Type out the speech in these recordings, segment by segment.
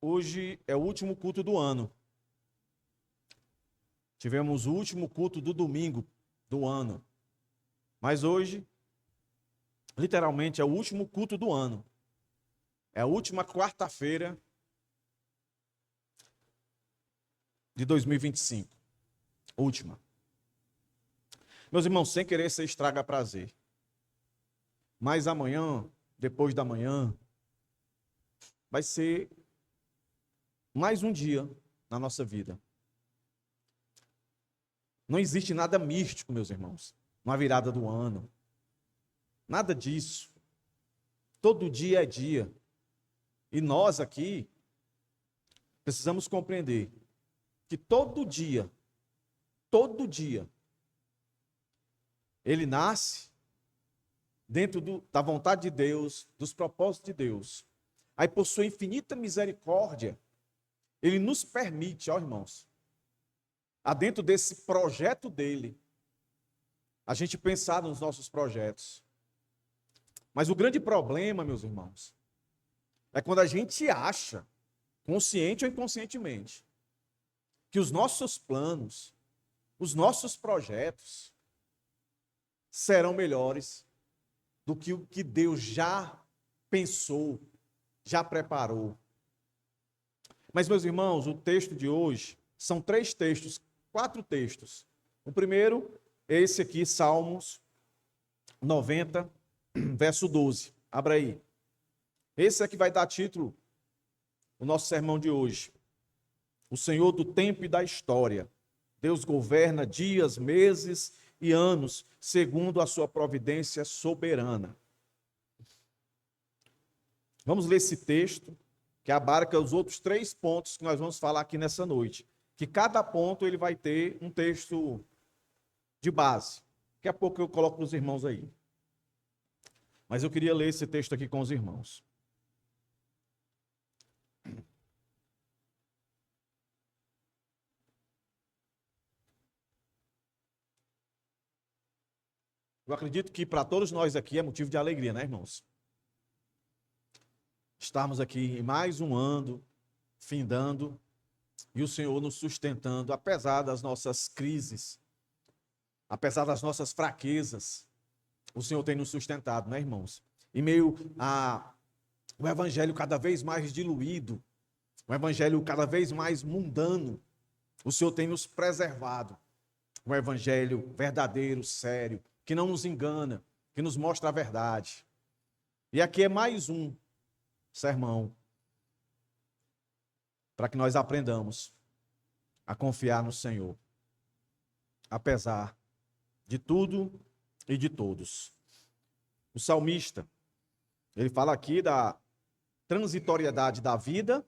hoje é o último culto do ano. Tivemos o último culto do domingo do ano. Mas hoje, literalmente, é o último culto do ano. É a última quarta-feira de 2025. Última. Meus irmãos, sem querer ser estraga prazer. Mas amanhã, depois da manhã, vai ser mais um dia na nossa vida. Não existe nada místico, meus irmãos, na virada do ano. Nada disso. Todo dia é dia. E nós aqui precisamos compreender que todo dia, ele nasce dentro da vontade de Deus, dos propósitos de Deus. Aí, por sua infinita misericórdia, ele nos permite, ó irmãos, dentro desse projeto dele, a gente pensar nos nossos projetos. Mas o grande problema, meus irmãos, é quando a gente acha, consciente ou inconscientemente, que os nossos planos, os nossos projetos serão melhores do que o que Deus já pensou, já preparou. Mas, meus irmãos, o texto de hoje são 3 textos, 4 textos. O primeiro é esse aqui, Salmos 90, verso 12. Abra aí. Esse é que vai dar título ao nosso sermão de hoje. O Senhor do tempo e da história. Deus governa dias, meses e anos, segundo a sua providência soberana. Vamos ler esse texto, que abarca os outros 3 pontos que nós vamos falar aqui nessa noite. Que cada ponto ele vai ter um texto de base. Daqui a pouco eu coloco para os irmãos aí. Mas eu queria ler esse texto aqui com os irmãos. Eu acredito que para todos nós aqui é motivo de alegria, né, irmãos? Estarmos aqui em mais um ano, findando, e o Senhor nos sustentando, apesar das nossas crises, apesar das nossas fraquezas, o Senhor tem nos sustentado, né, irmãos? Em meio ao evangelho cada vez mais diluído, o evangelho cada vez mais mundano, o Senhor tem nos preservado. Um evangelho verdadeiro, sério, que não nos engana, que nos mostra a verdade. E aqui é mais um sermão para que nós aprendamos a confiar no Senhor, apesar de tudo e de todos. O salmista, ele fala aqui da transitoriedade da vida.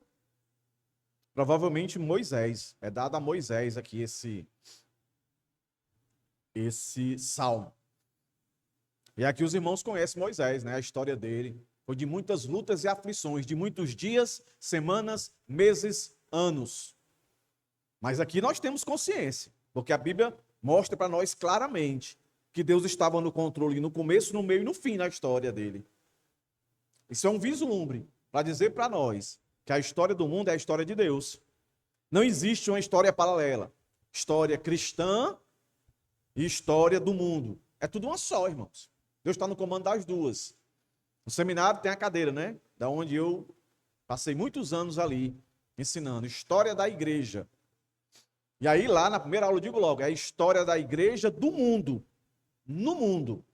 Provavelmente Moisés, é dado a Moisés aqui esse salmo. E aqui os irmãos conhecem Moisés, né? A história dele foi de muitas lutas e aflições, de muitos dias, semanas, meses, anos. Mas aqui nós temos consciência, porque a Bíblia mostra para nós claramente que Deus estava no controle no começo, no meio e no fim da história dele. Isso é um vislumbre para dizer para nós que a história do mundo é a história de Deus. Não existe uma história paralela. História cristã e história do mundo. É tudo uma só, irmãos. Deus está no comando das duas. No seminário tem a cadeira, né? Da onde eu passei muitos anos ali, ensinando história da igreja. E aí lá na primeira aula eu digo logo, é a história da igreja do mundo. No mundo.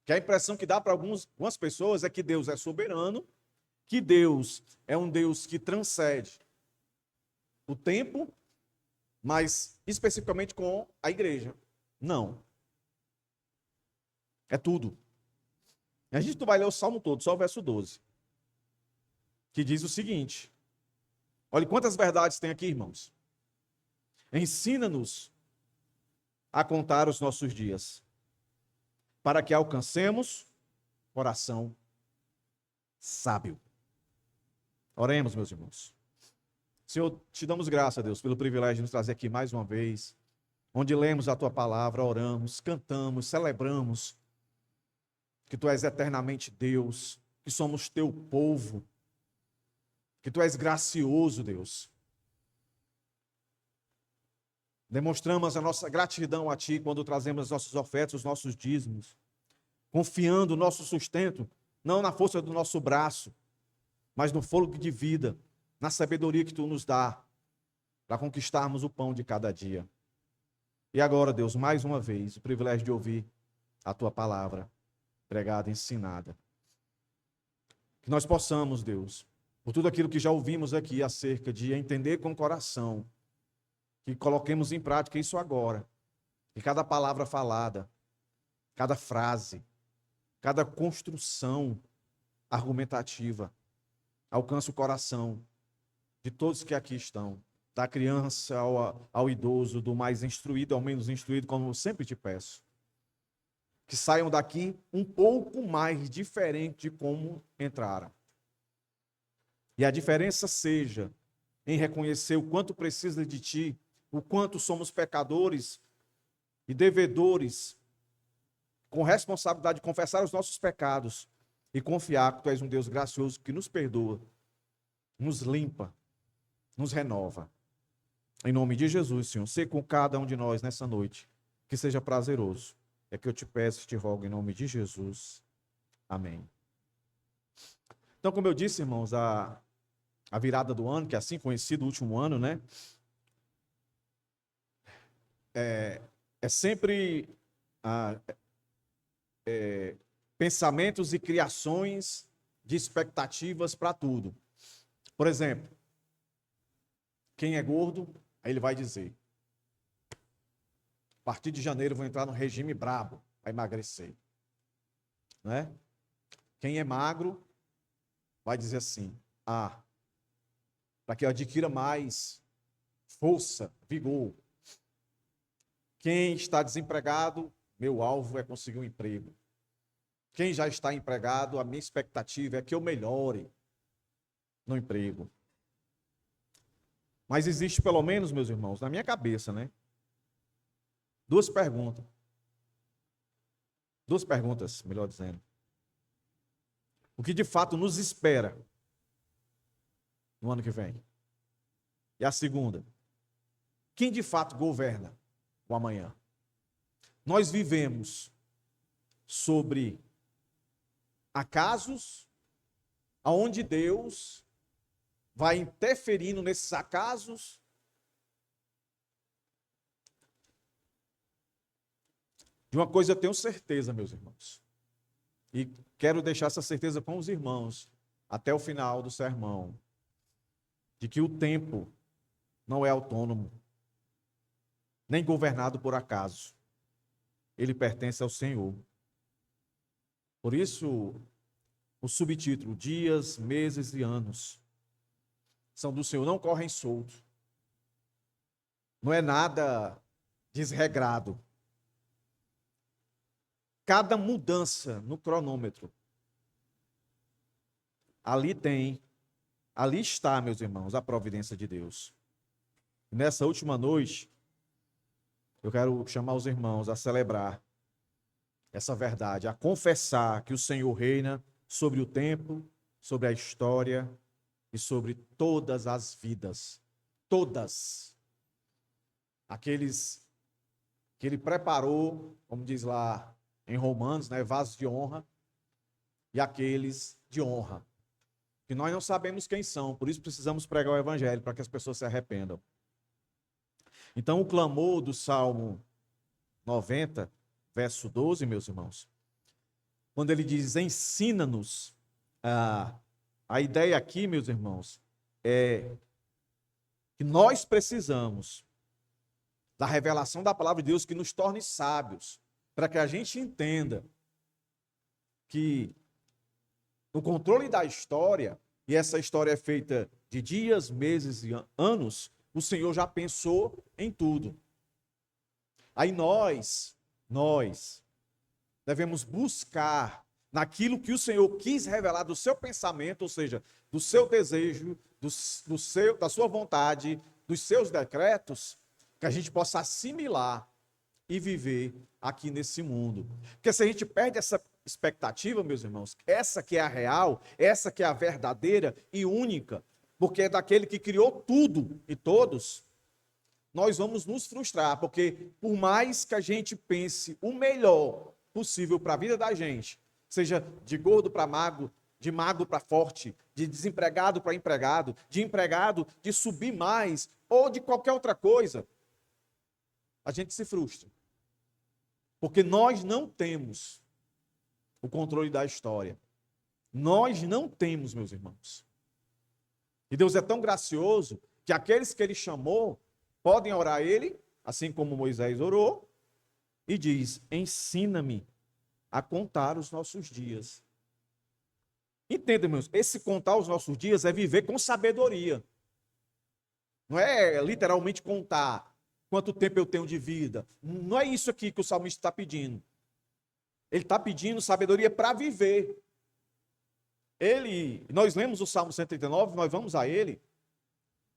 Que a impressão que dá para algumas pessoas é que Deus é soberano, que Deus é um Deus que transcende o tempo, mas especificamente com a igreja. Não. É tudo. A gente não vai ler o salmo todo, só o verso 12. Que diz o seguinte. Olha quantas verdades tem aqui, irmãos. Ensina-nos a contar os nossos dias, para que alcancemos coração sábio. Oremos, meus irmãos. Senhor, te damos graça, Deus, pelo privilégio de nos trazer aqui mais uma vez, onde lemos a tua palavra, oramos, cantamos, celebramos que tu és eternamente Deus, que somos teu povo, que tu és gracioso, Deus. Demonstramos a nossa gratidão a ti quando trazemos as nossas ofertas, os nossos dízimos, confiando o nosso sustento, não na força do nosso braço, mas no fôlego de vida, na sabedoria que tu nos dá, para conquistarmos o pão de cada dia. E agora, Deus, mais uma vez, o privilégio de ouvir a tua palavra pregada, ensinada. Que nós possamos, Deus, por tudo aquilo que já ouvimos aqui acerca de entender com o coração, que coloquemos em prática isso agora. Que cada palavra falada, cada frase, cada construção argumentativa alcance o coração de todos que aqui estão, da criança ao idoso, do mais instruído ao menos instruído, como eu sempre te peço. Que saiam daqui um pouco mais diferente de como entraram. E a diferença seja em reconhecer o quanto precisa de ti, o quanto somos pecadores e devedores, com responsabilidade de confessar os nossos pecados e confiar que tu és um Deus gracioso que nos perdoa, nos limpa, nos renova. Em nome de Jesus, Senhor, ser com cada um de nós nessa noite, que seja prazeroso. É que eu te peço e te rogo em nome de Jesus. Amém. Então, como eu disse, irmãos, a virada do ano, que é assim conhecido o último ano, né? É sempre pensamentos e criações de expectativas para tudo. Por exemplo, quem é gordo, aí ele vai dizer: a partir de janeiro eu vou entrar no regime brabo para emagrecer. Né? Quem é magro vai dizer assim: para que eu adquira mais força, vigor. Quem está desempregado, meu alvo é conseguir um emprego. Quem já está empregado, a minha expectativa é que eu melhore no emprego. Mas existe, pelo menos, meus irmãos, na minha cabeça, né? Duas perguntas, melhor dizendo. O que de fato nos espera no ano que vem? E a segunda, quem de fato governa o amanhã? Nós vivemos sobre acasos, aonde Deus vai interferindo nesses acasos. De uma coisa eu tenho certeza, meus irmãos, e quero deixar essa certeza com os irmãos até o final do sermão, de que o tempo não é autônomo, nem governado por acaso. Ele pertence ao Senhor. Por isso, o subtítulo, dias, meses e anos, são do Senhor, não correm soltos. Não é nada desregrado. Cada mudança no cronômetro, ali está, meus irmãos, a providência de Deus. Nessa última noite, eu quero chamar os irmãos a celebrar essa verdade, a confessar que o Senhor reina sobre o tempo, sobre a história e sobre todas as vidas. Todas. Aqueles que ele preparou, como diz lá em Romanos, né, vasos de honra, e aqueles de honra, que nós não sabemos quem são, por isso precisamos pregar o evangelho, para que as pessoas se arrependam. Então, o clamor do Salmo 90, verso 12, meus irmãos, quando ele diz, ensina-nos, a ideia aqui, meus irmãos, é que nós precisamos da revelação da palavra de Deus que nos torne sábios, para que a gente entenda que o controle da história, e essa história é feita de dias, meses e anos, o Senhor já pensou em tudo. Aí nós devemos buscar naquilo que o Senhor quis revelar do seu pensamento, ou seja, do seu desejo, da sua vontade, dos seus decretos, que a gente possa assimilar e viver aqui nesse mundo. Porque se a gente perde essa expectativa, meus irmãos, essa que é a real, essa que é a verdadeira e única, porque é daquele que criou tudo e todos, nós vamos nos frustrar, porque por mais que a gente pense o melhor possível para a vida da gente, seja de gordo para magro, de magro para forte, de desempregado para empregado, de empregado de subir mais, ou de qualquer outra coisa, a gente se frustra. Porque nós não temos o controle da história. Nós não temos, meus irmãos. E Deus é tão gracioso que aqueles que Ele chamou podem orar a Ele, assim como Moisés orou, e diz: ensina-me a contar os nossos dias. Entenda, irmãos, esse contar os nossos dias é viver com sabedoria. Não é literalmente contar quanto tempo eu tenho de vida. Não é isso aqui que o salmista está pedindo. Ele está pedindo sabedoria para viver. Nós lemos o Salmo 139, nós vamos a ele.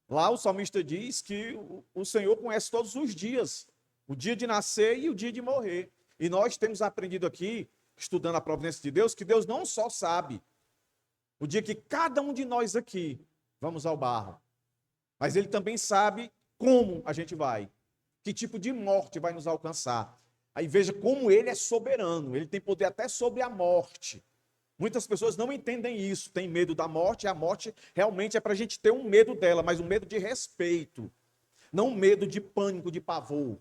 Lá o salmista diz que o Senhor conhece todos os dias, o dia de nascer e o dia de morrer. E nós temos aprendido aqui, estudando a providência de Deus, que Deus não só sabe o dia que cada um de nós aqui vamos ao barro, mas Ele também sabe como a gente vai, que tipo de morte vai nos alcançar. Aí veja como Ele é soberano, Ele tem poder até sobre a morte. Muitas pessoas não entendem isso, têm medo da morte, e a morte realmente é para a gente ter um medo dela, mas um medo de respeito, não um medo de pânico, de pavor,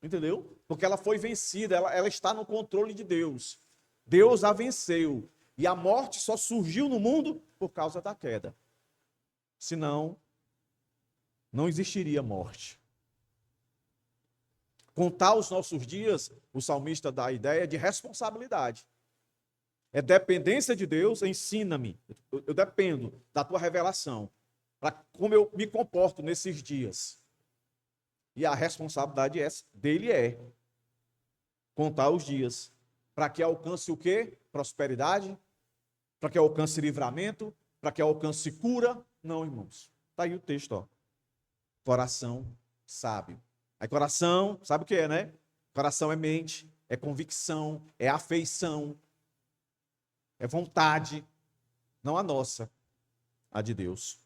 entendeu? Porque ela foi vencida, ela está no controle de Deus. Deus a venceu, e a morte só surgiu no mundo por causa da queda. Senão, não existiria morte. Contar os nossos dias, o salmista dá a ideia de responsabilidade. É dependência de Deus, ensina-me. Eu dependo da tua revelação, para como eu me comporto nesses dias. E a responsabilidade dele é contar os dias, para que alcance o quê? Prosperidade, para que alcance livramento, para que alcance cura. Não, irmãos. Está aí o texto, ó. Coração sábio. Aí coração, sabe o que é, né? Coração é mente, é convicção, é afeição, é vontade, não a nossa, a de Deus.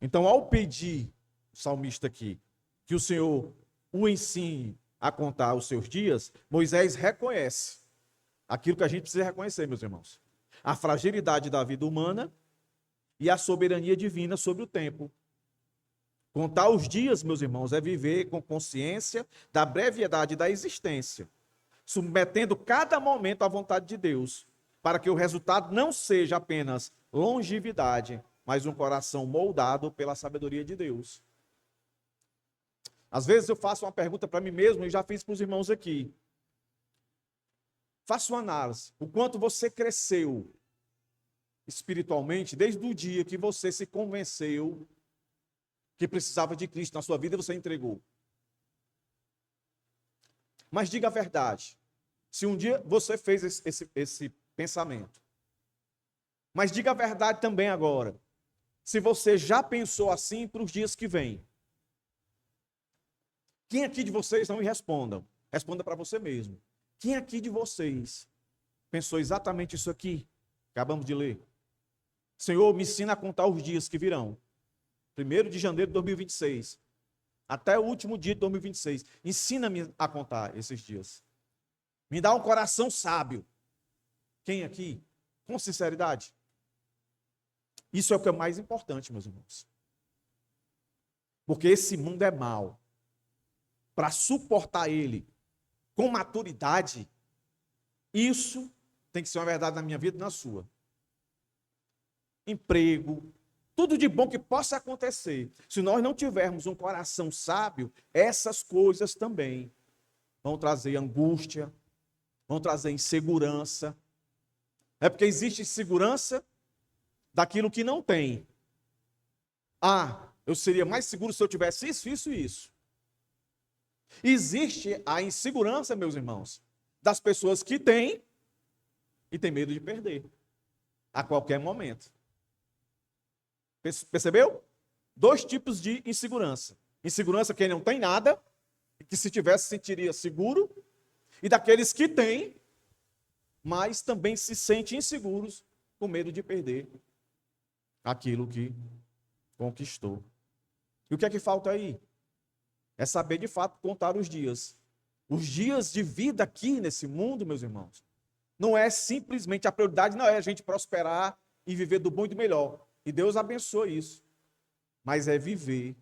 Então, ao pedir o salmista aqui que o Senhor o ensine a contar os seus dias, Moisés reconhece aquilo que a gente precisa reconhecer, meus irmãos: a fragilidade da vida humana e a soberania divina sobre o tempo. Contar os dias, meus irmãos, é viver com consciência da brevidade da existência, submetendo cada momento à vontade de Deus, para que o resultado não seja apenas longevidade, mas um coração moldado pela sabedoria de Deus. Às vezes eu faço uma pergunta para mim mesmo e já fiz para os irmãos aqui. Faça uma análise. O quanto você cresceu espiritualmente desde o dia que você se convenceu que precisava de Cristo na sua vida e você entregou. Mas diga a verdade. Se um dia você fez esse pensamento. Mas diga a verdade também agora. Se você já pensou assim para os dias que vêm. Quem aqui de vocês, não me respondam, responda para você mesmo. Quem aqui de vocês pensou exatamente isso aqui? Acabamos de ler. Senhor, me ensina a contar os dias que virão. 1º de janeiro de 2026. Até o último dia de 2026. Ensina-me a contar esses dias. Me dá um coração sábio. Quem aqui? Com sinceridade. Isso é o que é mais importante, meus irmãos. Porque esse mundo é mau. Para suportar ele com maturidade, isso tem que ser uma verdade na minha vida e na sua. Emprego, tudo de bom que possa acontecer. Se nós não tivermos um coração sábio, essas coisas também vão trazer angústia, vão trazer insegurança. É porque existe insegurança daquilo que não tem. Ah, eu seria mais seguro se eu tivesse isso, isso e isso. Existe a insegurança, meus irmãos, das pessoas que têm e têm medo de perder a qualquer momento. Percebeu? 2 tipos de insegurança. Insegurança quem não tem nada, que se tivesse sentiria seguro, e daqueles que têm, mas também se sentem inseguros com medo de perder. aquilo que conquistou. E o que é que falta aí? É saber de fato contar os dias. Os dias de vida aqui nesse mundo, meus irmãos, não é simplesmente a prioridade, não é a gente prosperar e viver do bom e do melhor. E Deus abençoa isso. Mas é viver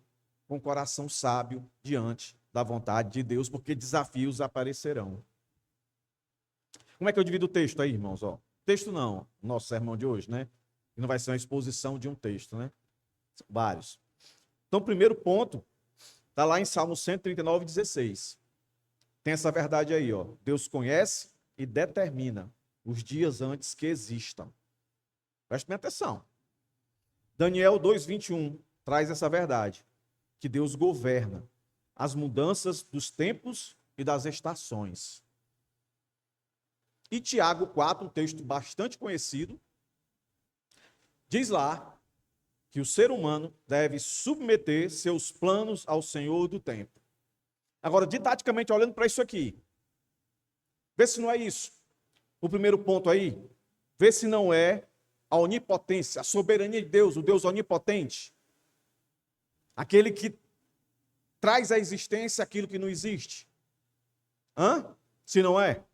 com o coração sábio diante da vontade de Deus, porque desafios aparecerão. Como é que eu divido o texto aí, irmãos? Ó, texto não, nosso sermão de hoje, né? Que não vai ser uma exposição de um texto, né? Vários. Então, o primeiro ponto está lá em Salmo 139, 16. Tem essa verdade aí, ó. Deus conhece e determina os dias antes que existam. Preste bem atenção. Daniel 2:21 traz essa verdade, que Deus governa as mudanças dos tempos e das estações. E Tiago 4, um texto bastante conhecido, diz lá que o ser humano deve submeter seus planos ao Senhor do tempo. Agora, didaticamente olhando para isso aqui, vê se não é isso. O primeiro ponto aí, vê se não é a onipotência, a soberania de Deus, o Deus onipotente. Aquele que traz à existência aquilo que não existe. Se não é?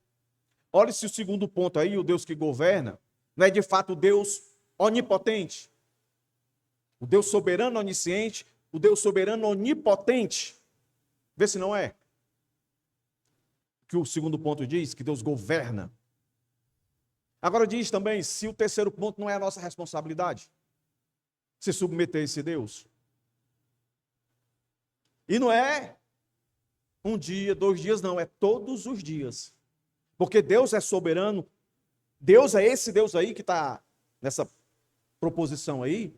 Olha se o segundo ponto aí, o Deus que governa, não é de fato o Deus onipotente. O Deus soberano onisciente, o Deus soberano onipotente. Vê se não é. Que o segundo ponto diz, que Deus governa. Agora diz também, se o terceiro ponto não é a nossa responsabilidade, se submeter a esse Deus. E não é um dia, 2 dias, não, é todos os dias. Porque Deus é soberano, Deus é esse Deus aí que está nessa proposição aí,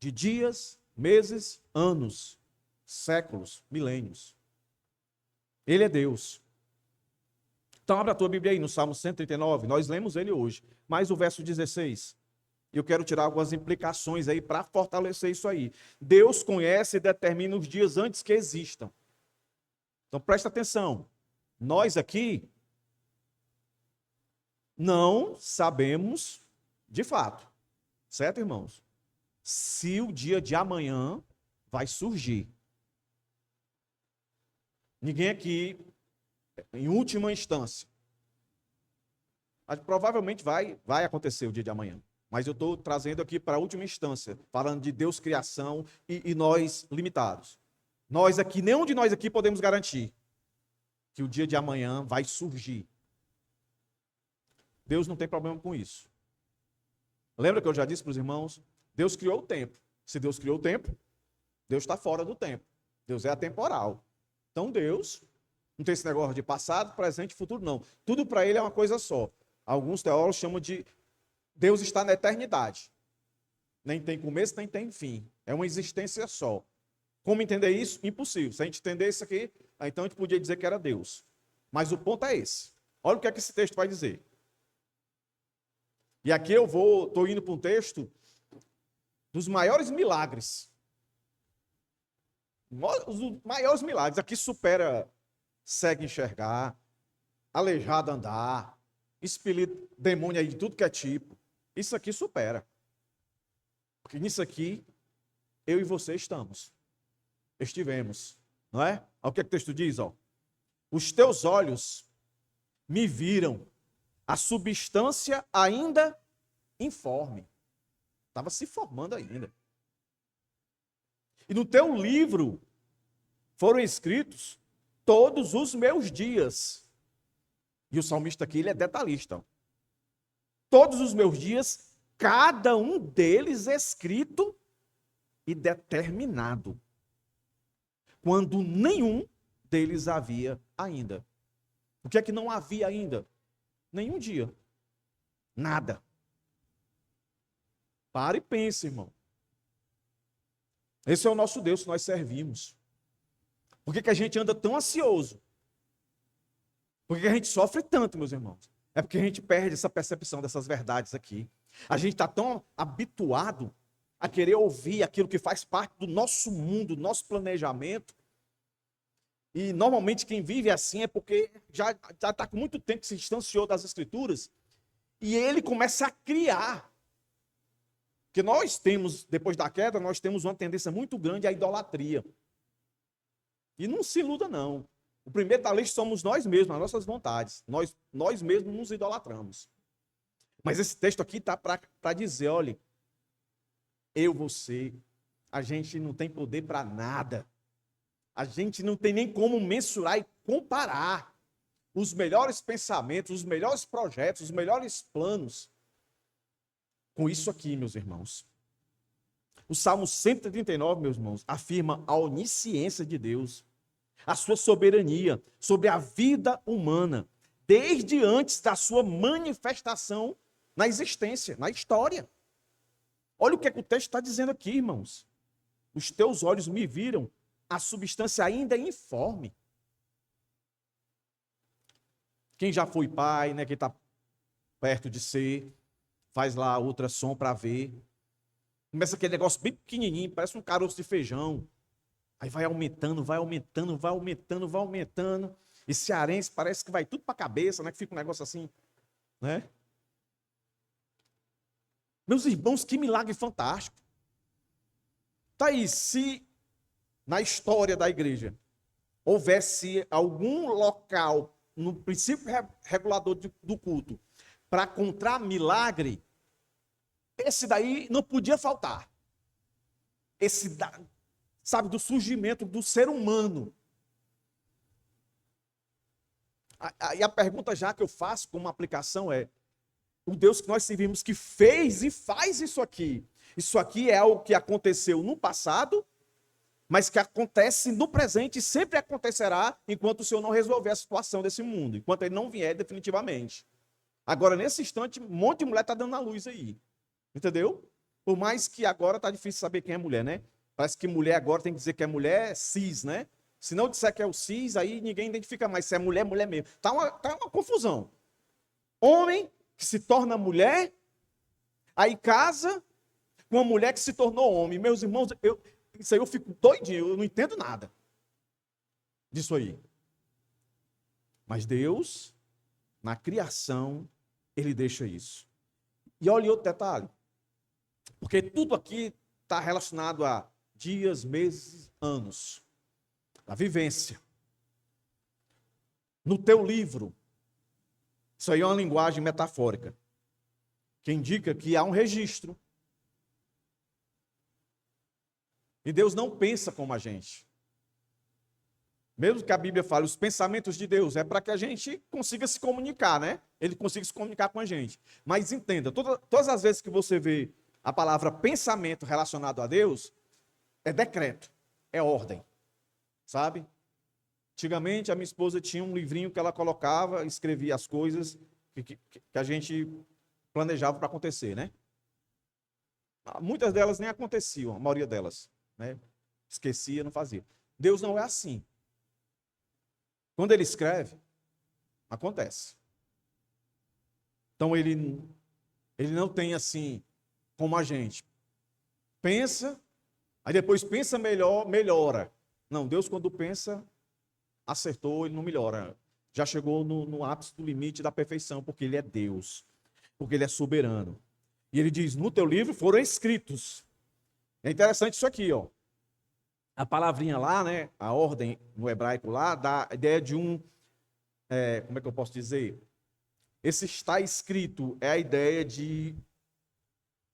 de dias, meses, anos, séculos, milênios. Ele é Deus. Então, abre a tua Bíblia aí no Salmo 139, nós lemos ele hoje, mais o verso 16. E eu quero tirar algumas implicações aí para fortalecer isso aí. Deus conhece e determina os dias antes que existam. Então, presta atenção. Nós aqui não sabemos de fato, certo, irmãos? Se o dia de amanhã vai surgir. Ninguém aqui, em última instância, mas provavelmente vai acontecer o dia de amanhã. Mas eu estou trazendo aqui para a última instância, falando de Deus criação e nós limitados. Nós aqui, nenhum de nós aqui podemos garantir que o dia de amanhã vai surgir. Deus não tem problema com isso. Lembra que eu já disse para os irmãos? Deus criou o tempo. Se Deus criou o tempo, Deus está fora do tempo. Deus é atemporal. Então Deus não tem esse negócio de passado, presente e futuro, não. Tudo para ele é uma coisa só. Alguns teólogos chamam de Deus está na eternidade. Nem tem começo, nem tem fim. É uma existência só. Como entender isso? Impossível. Se a gente entender isso aqui, então a gente podia dizer que era Deus. Mas o ponto é esse. Olha o que é que esse texto vai dizer. E aqui eu estou indo para um texto dos maiores milagres. Os maiores milagres. Aqui supera cego enxergar, aleijado andar, expelir demônio aí de tudo que é tipo. Isso aqui supera. Porque nisso aqui, eu e você estivemos, não é? Olha o que o texto diz, ó. Os teus olhos me viram a substância ainda informe. Estava se formando ainda. E no teu livro foram escritos todos os meus dias. E o salmista aqui, ele é detalhista. Ó. Todos os meus dias, cada um deles escrito e determinado. Quando nenhum deles havia ainda. O que é que não havia ainda? Nenhum dia. Nada. Para e pense, irmão. Esse é o nosso Deus que nós servimos. Por que a gente anda tão ansioso? Por que a gente sofre tanto, meus irmãos? É porque a gente perde essa percepção dessas verdades aqui. A gente está tão habituado a querer ouvir aquilo que faz parte do nosso mundo, do nosso planejamento. E normalmente quem vive assim é porque já está com muito tempo que se distanciou das Escrituras. E ele começa a criar Porque nós temos, depois da queda, nós temos uma tendência muito grande à idolatria. E não se iluda, não. O primeiro da lista somos nós mesmos, as nossas vontades. Nós mesmos nos idolatramos. Mas esse texto aqui está para dizer, olha, eu, você, a gente não tem poder para nada. A gente não tem nem como mensurar e comparar os melhores pensamentos, os melhores projetos, os melhores planos com isso aqui, meus irmãos. O Salmo 139, meus irmãos, afirma a onisciência de Deus, a sua soberania sobre a vida humana, desde antes da sua manifestação na existência, na história. Olha o que o texto está dizendo aqui, irmãos. Os teus olhos me viram a substância ainda informe. Quem já foi pai, né, quem está perto de ser, faz lá ultrassom para ver. Começa aquele negócio bem pequenininho, parece um caroço de feijão. Aí vai aumentando, vai aumentando, vai aumentando, vai aumentando. E cearense parece que vai tudo para a cabeça, né? Que fica um negócio assim, né? Meus irmãos, que milagre fantástico. Tá aí, se na história da igreja houvesse algum local no princípio regulador do culto para encontrar milagre, esse daí não podia faltar. Esse, sabe, do surgimento do ser humano. E a pergunta já que eu faço como aplicação é: o Deus que nós servimos que fez e faz isso aqui é algo que aconteceu no passado, mas que acontece no presente e sempre acontecerá enquanto o Senhor não resolver a situação desse mundo, enquanto ele não vier definitivamente. Agora, nesse instante, um monte de mulher está dando a luz aí. Entendeu? Por mais que agora está difícil saber quem é mulher, né? Parece que mulher agora tem que dizer que é mulher cis, né? Se não disser que é o cis, aí ninguém identifica mais se é mulher, mulher mesmo. Tá uma confusão. Homem que se torna mulher, aí casa com uma mulher que se tornou homem. Meus irmãos, isso aí eu fico doidinho, eu não entendo nada disso aí. Mas Deus, na criação, ele deixa isso. E olha outro detalhe. Porque tudo aqui está relacionado a dias, meses, anos. A vivência. No teu livro, isso aí é uma linguagem metafórica, que indica que há um registro. E Deus não pensa como a gente. Mesmo que a Bíblia fale, os pensamentos de Deus é para que a gente consiga se comunicar, né? Ele consiga se comunicar com a gente. Mas entenda, todas as vezes que você vê a palavra pensamento relacionado a Deus, é decreto, é ordem, sabe? Antigamente, a minha esposa tinha um livrinho que ela colocava, escrevia as coisas que a gente planejava para acontecer, né? Muitas delas nem aconteciam, a maioria delas, né? Esquecia, não fazia. Deus não é assim. Quando ele escreve, acontece. Então, ele não tem assim, como a gente. Pensa, aí depois pensa melhor, melhora. Não, Deus quando pensa, acertou, ele não melhora. Já chegou no ápice do limite da perfeição, porque ele é Deus, porque ele é soberano. E ele diz, no teu livro foram escritos. É interessante isso aqui, ó. A palavrinha lá, né, a ordem no hebraico lá, dá a ideia de como é que eu posso dizer? Esse está escrito é a ideia de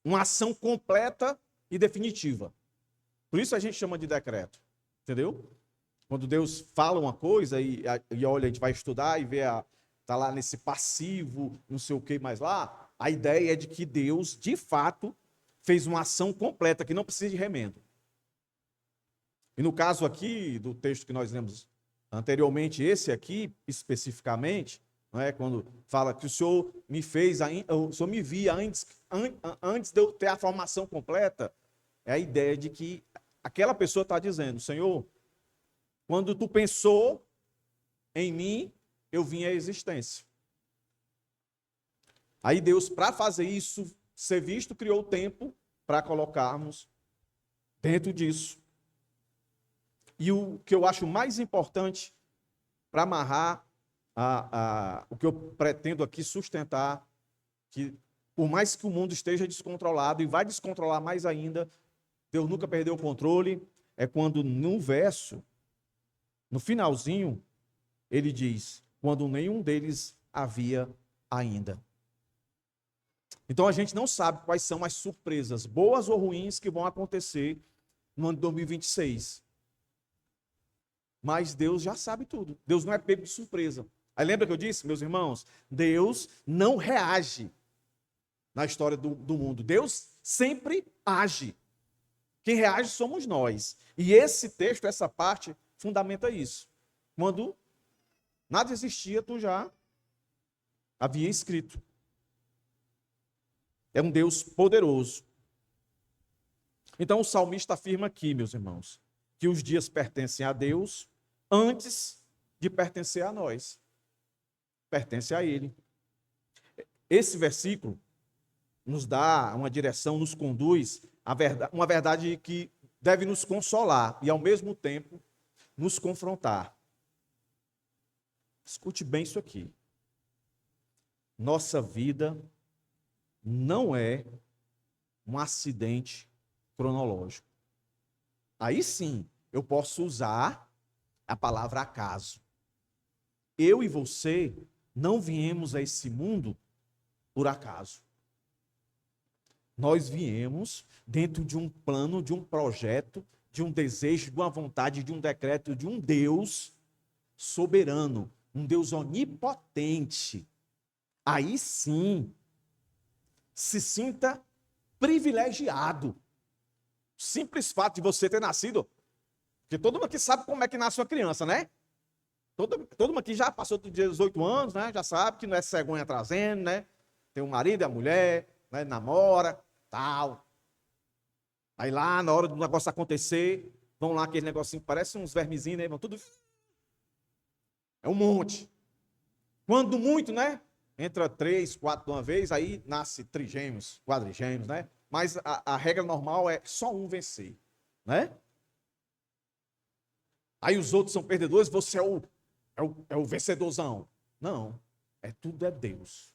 uma ação completa e definitiva. Por isso a gente chama de decreto, entendeu? Quando Deus fala uma coisa e olha, a gente vai estudar e vê, tá lá nesse passivo, não sei o que mais lá, a ideia é de que Deus, de fato, fez uma ação completa, que não precisa de remendo. E no caso aqui, do texto que nós lemos anteriormente, esse aqui, especificamente, não é? Quando fala que o Senhor me fez, o Senhor me via antes de eu ter a formação completa, é a ideia de que aquela pessoa está dizendo, Senhor, quando tu pensou em mim, eu vim à existência. Aí Deus, para fazer isso ser visto, criou o tempo para colocarmos dentro disso. E o que eu acho mais importante para amarrar o que eu pretendo aqui sustentar, que Por mais que o mundo esteja descontrolado e vai descontrolar mais ainda, Deus nunca perdeu o controle. É quando no verso, no finalzinho, ele diz: quando nenhum deles havia ainda. Então a gente não sabe quais são as surpresas, boas ou ruins, que vão acontecer no ano de 2026. Mas Deus já sabe tudo. Deus não é pego de surpresa. Aí lembra que eu disse, meus irmãos? Deus não reage na história do mundo. Deus sempre age. Quem reage somos nós. E esse texto, essa parte, fundamenta isso. Quando nada existia, tu já havia escrito. É um Deus poderoso. Então o salmista afirma aqui, meus irmãos, que os dias pertencem a Deus antes de pertencer a nós. Pertence a Ele. Esse versículo nos dá uma direção, nos conduz a uma verdade que deve nos consolar e, ao mesmo tempo, nos confrontar. Escute bem isso aqui. Nossa vida não é um acidente cronológico. Aí sim, eu posso usar a palavra acaso. Eu e você não viemos a esse mundo por acaso. Nós viemos dentro de um plano, de um projeto, de um desejo, de uma vontade, de um decreto, de um Deus soberano, um Deus onipotente. Aí sim, se sinta privilegiado. Simples fato de você ter nascido, porque todo mundo aqui sabe como é que nasce uma criança, né? Todo mundo aqui já passou de 18 anos, né? Já sabe que não é cegonha trazendo, né? Tem um marido e a mulher, né? Namora, tal. Aí lá, na hora do negócio acontecer, vão lá aquele negocinho, parece uns vermezinhos, né? Vão tudo... É um monte. Quando muito, né? Entra 3, 4 de uma vez, aí nasce trigêmeos, quadrigêmeos, né? Mas a regra normal é só um vencer, né? Aí os outros são perdedores, você é o vencedorzão. Não, tudo é Deus.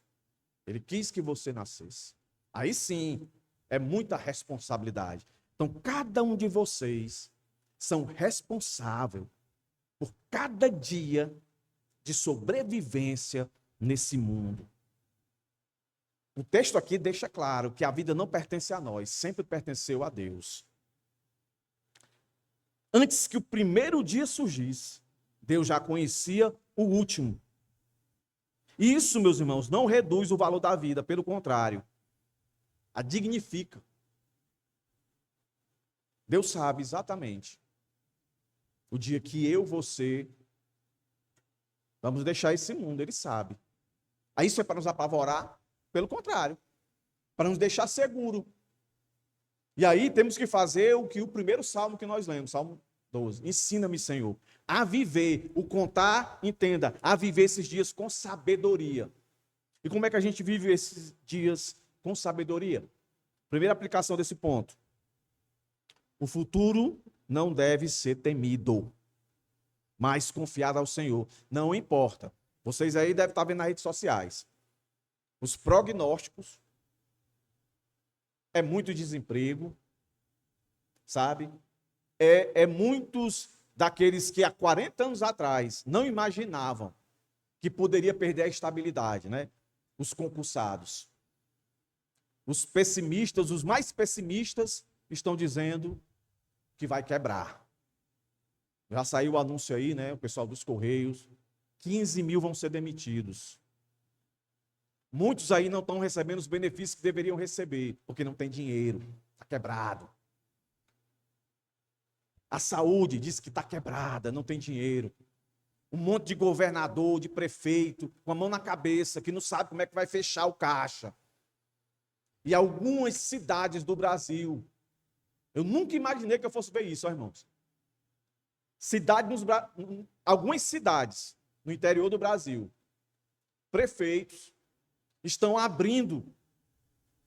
Ele quis que você nascesse. Aí sim, é muita responsabilidade. Então, cada um de vocês são responsáveis por cada dia de sobrevivência nesse mundo. O texto aqui deixa claro que a vida não pertence a nós, sempre pertenceu a Deus. Antes que o primeiro dia surgisse, Deus já conhecia o último. E isso, meus irmãos, não reduz o valor da vida, pelo contrário, a dignifica. Deus sabe exatamente o dia que eu, você, vamos deixar esse mundo, Ele sabe. Aí isso é para nos apavorar? Pelo contrário, para nos deixar seguro. E aí temos que fazer o que o primeiro salmo que nós lemos, Salmo 12. Ensina-me, Senhor, a viver, o contar, entenda, a viver esses dias com sabedoria. E como é que a gente vive esses dias com sabedoria? Primeira aplicação desse ponto. O futuro não deve ser temido, mas confiado ao Senhor. Não importa. Vocês aí devem estar vendo nas redes sociais. Os prognósticos, é muito desemprego, sabe? É muitos daqueles que há 40 anos atrás não imaginavam que poderia perder a estabilidade, né? Os concursados. Os pessimistas, os mais pessimistas, estão dizendo que vai quebrar. Já saiu o anúncio aí, né? O pessoal dos Correios, 15 mil vão ser demitidos. Muitos aí não estão recebendo os benefícios que deveriam receber, porque não tem dinheiro, está quebrado. A saúde diz que está quebrada, não tem dinheiro. Um monte de governador, de prefeito, com a mão na cabeça, que não sabe como é que vai fechar o caixa. E algumas cidades do Brasil, eu nunca imaginei que eu fosse ver isso, ó, irmãos. Algumas cidades no interior do Brasil, prefeitos, estão abrindo,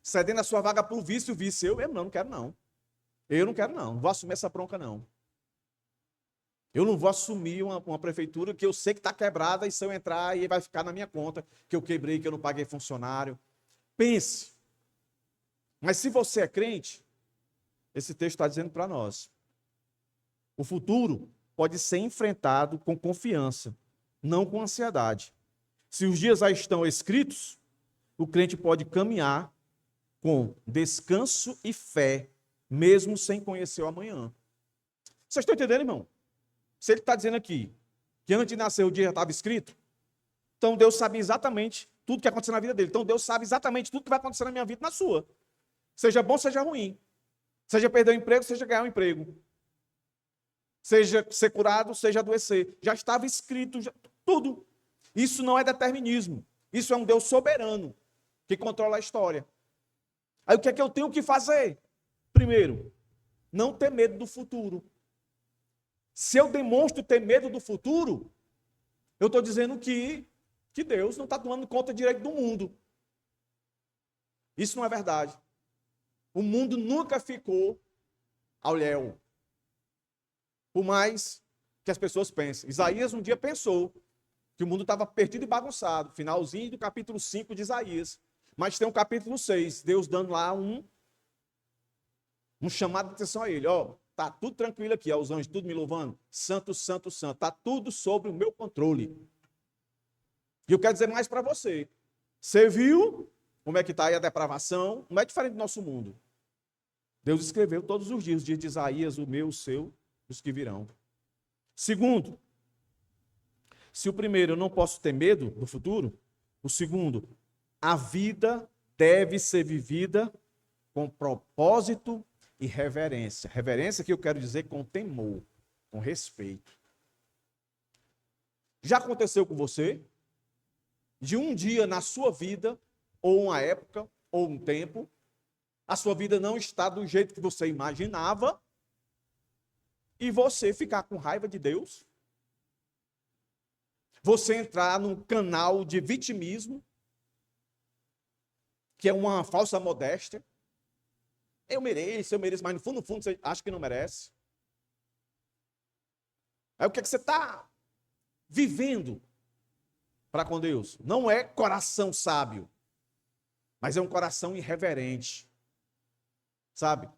cedendo a sua vaga para o vice. O vice, eu mesmo não quero não. Eu não quero não vou assumir essa bronca não. Eu não vou assumir uma prefeitura que eu sei que está quebrada e se eu entrar, aí vai ficar na minha conta, que eu quebrei, que eu não paguei funcionário. Pense, Mas se você é crente, esse texto está dizendo para nós, o futuro pode ser enfrentado com confiança, não com ansiedade. Se os dias já estão escritos, o crente pode caminhar com descanso e fé, mesmo sem conhecer o amanhã. Vocês estão entendendo, irmão? Se ele está dizendo aqui que antes de nascer o dia já estava escrito, então Deus sabe exatamente tudo que aconteceu na vida dele. Então Deus sabe exatamente tudo que vai acontecer na minha vida e na sua. Seja bom, seja ruim. Seja perder o emprego, seja ganhar um emprego. Seja ser curado, seja adoecer. Já estava escrito, tudo. Isso não é determinismo. Isso é um Deus soberano que controla a história. Aí o que é que eu tenho que fazer? Primeiro, não ter medo do futuro. Se eu demonstro ter medo do futuro, eu estou dizendo que Deus não está tomando conta direito do mundo. Isso não é verdade. O mundo nunca ficou ao léu. Por mais que as pessoas pensem. Isaías um dia pensou que o mundo estava perdido e bagunçado. Finalzinho do capítulo 5 de Isaías. Mas tem um capítulo 6, Deus dando lá um chamado de atenção a ele. Ó, tá tudo tranquilo aqui, ó, os anjos tudo me louvando. Santo, santo, santo. Tá tudo sob o meu controle. E eu quero dizer mais para você. Você viu como é que está aí a depravação? Não é diferente do nosso mundo. Deus escreveu todos os dias de Isaías, o meu, o seu, os que virão. Segundo, se o primeiro eu não posso ter medo do futuro, o segundo, a vida deve ser vivida com propósito e reverência. Reverência que eu quero dizer com temor, com respeito. Já aconteceu com você? De um dia na sua vida, ou uma época, ou um tempo, a sua vida não está do jeito que você imaginava e você ficar com raiva de Deus? Você entrar num canal de vitimismo, que é uma falsa modéstia. Eu mereço, mas no fundo, você acha que não merece. Aí o que é que você está vivendo para com Deus? Não é coração sábio, mas é um coração irreverente. Sabe?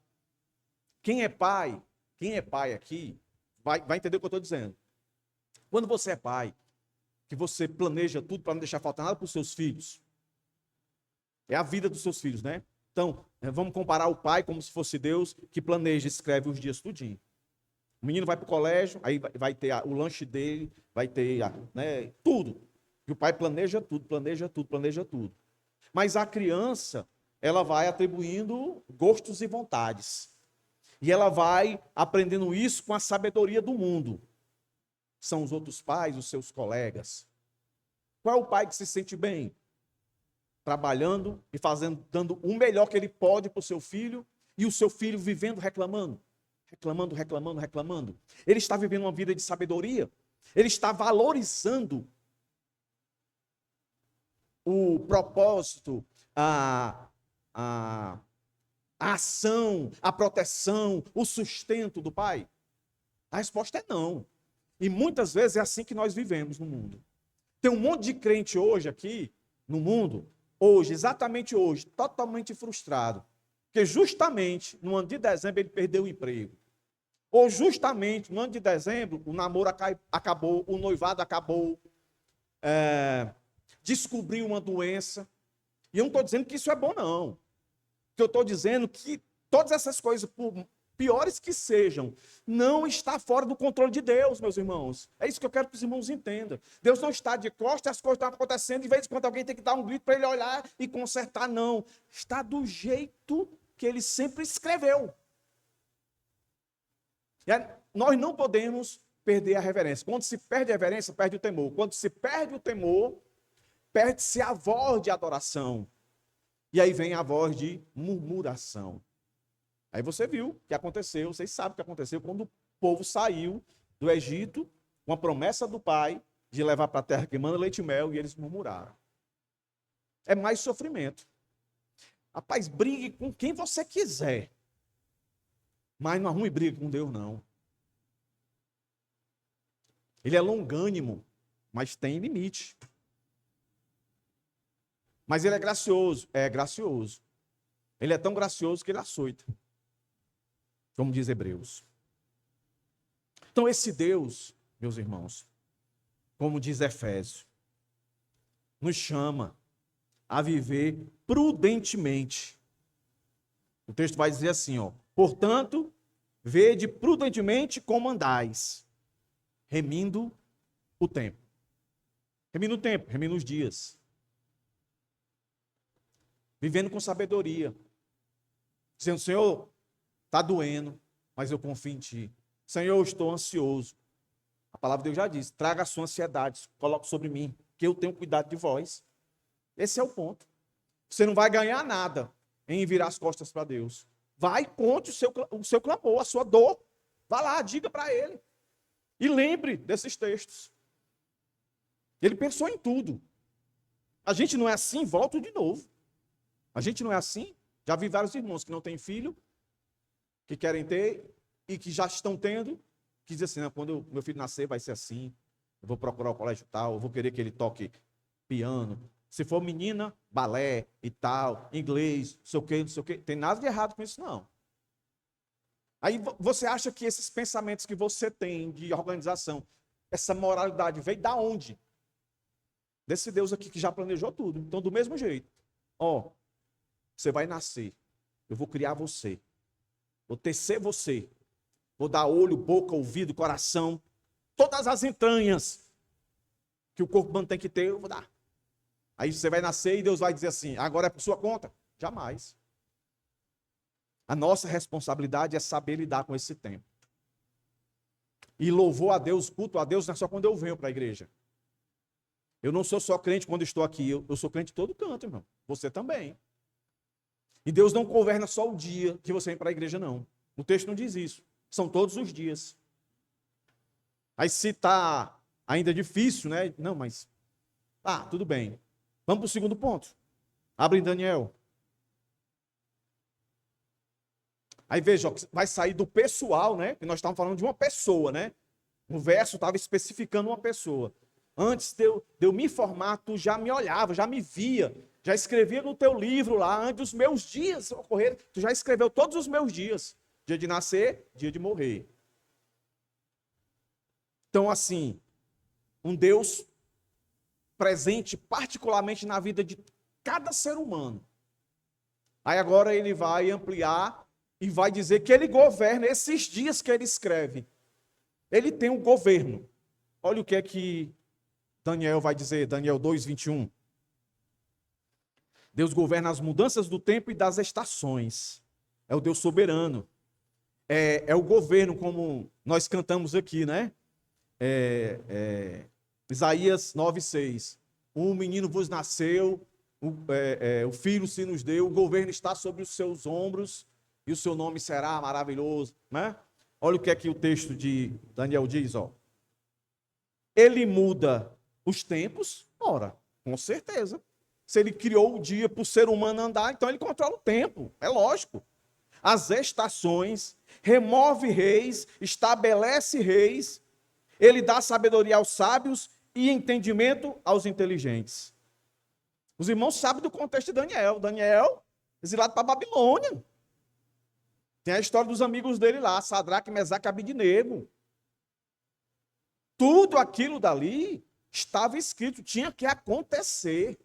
Quem é pai aqui, vai entender o que eu estou dizendo. Quando você é pai, que você planeja tudo para não deixar faltar nada para os seus filhos, é a vida dos seus filhos, né? Então, vamos comparar o pai como se fosse Deus, que planeja, escreve os dias tudinho. O menino vai para o colégio, aí vai ter o lanche dele, vai ter tudo. E o pai planeja tudo, planeja tudo, planeja tudo. Mas a criança, ela vai atribuindo gostos e vontades. E ela vai aprendendo isso com a sabedoria do mundo. São os outros pais, os seus colegas. Qual é o pai que se sente bem? Trabalhando e dando o melhor que ele pode para o seu filho, e o seu filho vivendo reclamando. Reclamando, reclamando, reclamando. Ele está vivendo uma vida de sabedoria. Ele está valorizando o propósito, a ação, a proteção, o sustento do pai? A resposta é não. E muitas vezes é assim que nós vivemos no mundo. Tem um monte de crente hoje aqui, no mundo, hoje, exatamente hoje, totalmente frustrado. Porque justamente no ano de dezembro ele perdeu o emprego. Ou justamente no ano de dezembro o namoro acabou, o noivado acabou, descobriu uma doença. E eu não estou dizendo que isso é bom, não. Eu estou dizendo que todas essas coisas, por piores que sejam, não está fora do controle de Deus, meus irmãos. É isso que eu quero que os irmãos entendam. Deus não está de costas, as coisas estão acontecendo, de vez em quando alguém tem que dar um grito para ele olhar e consertar, não. Está do jeito que ele sempre escreveu. Nós não podemos perder a reverência. Quando se perde a reverência, perde o temor. Quando se perde o temor, perde-se a voz de adoração. E aí vem a voz de murmuração. Aí você viu o que aconteceu, vocês sabem o que aconteceu quando o povo saiu do Egito com a promessa do pai de levar para a terra que manda leite e mel, e eles murmuraram. É mais sofrimento. Rapaz, brigue com quem você quiser, mas não arrume briga com Deus, não. Ele é longânimo, mas tem limite. Mas ele é gracioso, Ele é tão gracioso que ele açoita, como diz Hebreus. Então esse Deus, meus irmãos, como diz Efésios, nos chama a viver prudentemente. O texto vai dizer assim, ó: portanto, vede prudentemente como andais, remindo o tempo. Remindo o tempo, remindo os dias. Vivendo com sabedoria. Dizendo: Senhor, está doendo, mas eu confio em Ti. Senhor, eu estou ansioso. A palavra de Deus já diz: traga a sua ansiedade, coloque sobre mim, que eu tenho cuidado de vós. Esse é o ponto. Você não vai ganhar nada em virar as costas para Deus. Vai, conte o seu clamor, a sua dor. Vá lá, diga para Ele. E lembre desses textos. Ele pensou em tudo. A gente não é assim, volto de novo. A gente não é assim. Já vi vários irmãos que não têm filho, que querem ter e que já estão tendo, que dizem assim: não, quando meu filho nascer vai ser assim, eu vou procurar o colégio tal, eu vou querer que ele toque piano. Se for menina, balé e tal, inglês, não sei o quê, não sei o quê. Tem nada de errado com isso, não. Aí você acha que esses pensamentos que você tem de organização, essa moralidade veio da onde? Desse Deus aqui que já planejou tudo. Então, do mesmo jeito, ó, você vai nascer, eu vou criar você, vou tecer você, vou dar olho, boca, ouvido, coração, todas as entranhas que o corpo humano tem que ter, eu vou dar. Aí você vai nascer e Deus vai dizer assim: agora é por sua conta? Jamais. A nossa responsabilidade é saber lidar com esse tempo. E louvor a Deus, culto a Deus, não é só quando eu venho para a igreja. Eu não sou só crente quando estou aqui, eu sou crente em todo canto, irmão. Você também. E Deus não governa só o dia que você vem para a igreja, não. O texto não diz isso. São todos os dias. Aí se está ainda difícil, né? Não, mas... tudo bem. Vamos para o segundo ponto. Abre em Daniel. Aí veja, ó, vai sair do pessoal, né? Que nós estávamos falando de uma pessoa, né? O verso estava especificando uma pessoa. Antes de eu me formar, tu já me olhava, já me via, já escrevia no teu livro lá, antes dos meus dias ocorrerem, tu já escreveu todos os meus dias. Dia de nascer, dia de morrer. Então, assim, um Deus presente particularmente na vida de cada ser humano. Aí agora ele vai ampliar e vai dizer que ele governa esses dias que ele escreve. Ele tem um governo. Olha o que é que Daniel vai dizer, Daniel 2:21. Deus governa as mudanças do tempo e das estações. É o Deus soberano. É o governo, como nós cantamos aqui, né? Isaías 9:6. Um menino vos nasceu, o filho se nos deu, o governo está sobre os seus ombros e o seu nome será maravilhoso, né? Olha o que é que o texto de Daniel diz, ó. Ele muda os tempos? Ora, com certeza. Se ele criou o dia para o ser humano andar, então ele controla o tempo, é lógico. As estações, remove reis, estabelece reis, ele dá sabedoria aos sábios e entendimento aos inteligentes. Os irmãos sabem do contexto de Daniel. Daniel, exilado para a Babilônia. Tem a história dos amigos dele lá, Sadraque, Mesaque e Abednego. Tudo aquilo dali estava escrito, tinha que acontecer.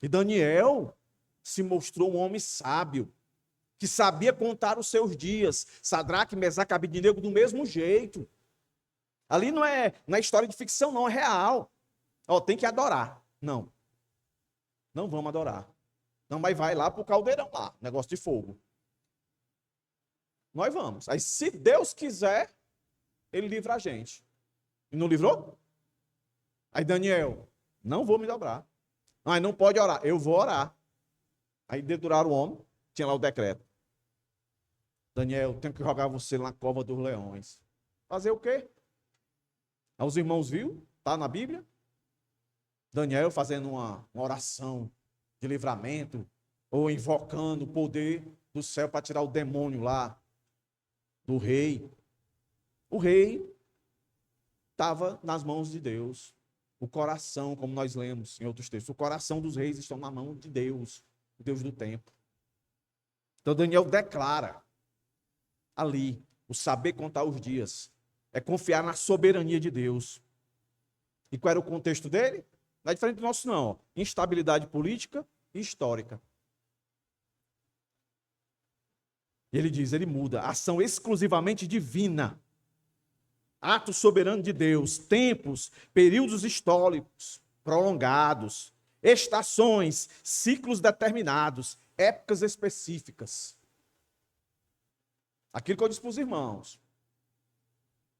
E Daniel se mostrou um homem sábio, que sabia contar os seus dias. Sadraque, Mesaque e Abednego do mesmo jeito. Ali não é história de ficção, não, é real. Ó, tem que adorar. Não. Não vamos adorar. Não, mas vai lá para o caldeirão lá, negócio de fogo. Nós vamos. Aí, se Deus quiser, ele livra a gente. E não livrou? Aí, Daniel, não vou me dobrar. Mas não pode orar. Eu vou orar. Aí, deduraram o homem. Tinha lá o decreto. Daniel, tenho que jogar você na cova dos leões. Fazer o quê? Aí os irmãos viram, tá na Bíblia. Daniel fazendo uma oração de livramento, ou invocando o poder do céu para tirar o demônio lá do rei. O rei estava nas mãos de Deus. O coração, como nós lemos em outros textos, o coração dos reis estão na mão de Deus, o Deus do tempo. Então Daniel declara ali o saber contar os dias. É confiar na soberania de Deus. E qual era o contexto dele? Não é diferente do nosso, não. Instabilidade política e histórica. E ele diz, ele muda. Ação exclusivamente divina. Ato soberano de Deus. Tempos, períodos históricos prolongados. Estações, ciclos determinados. Épocas específicas. Aquilo que eu disse para os irmãos.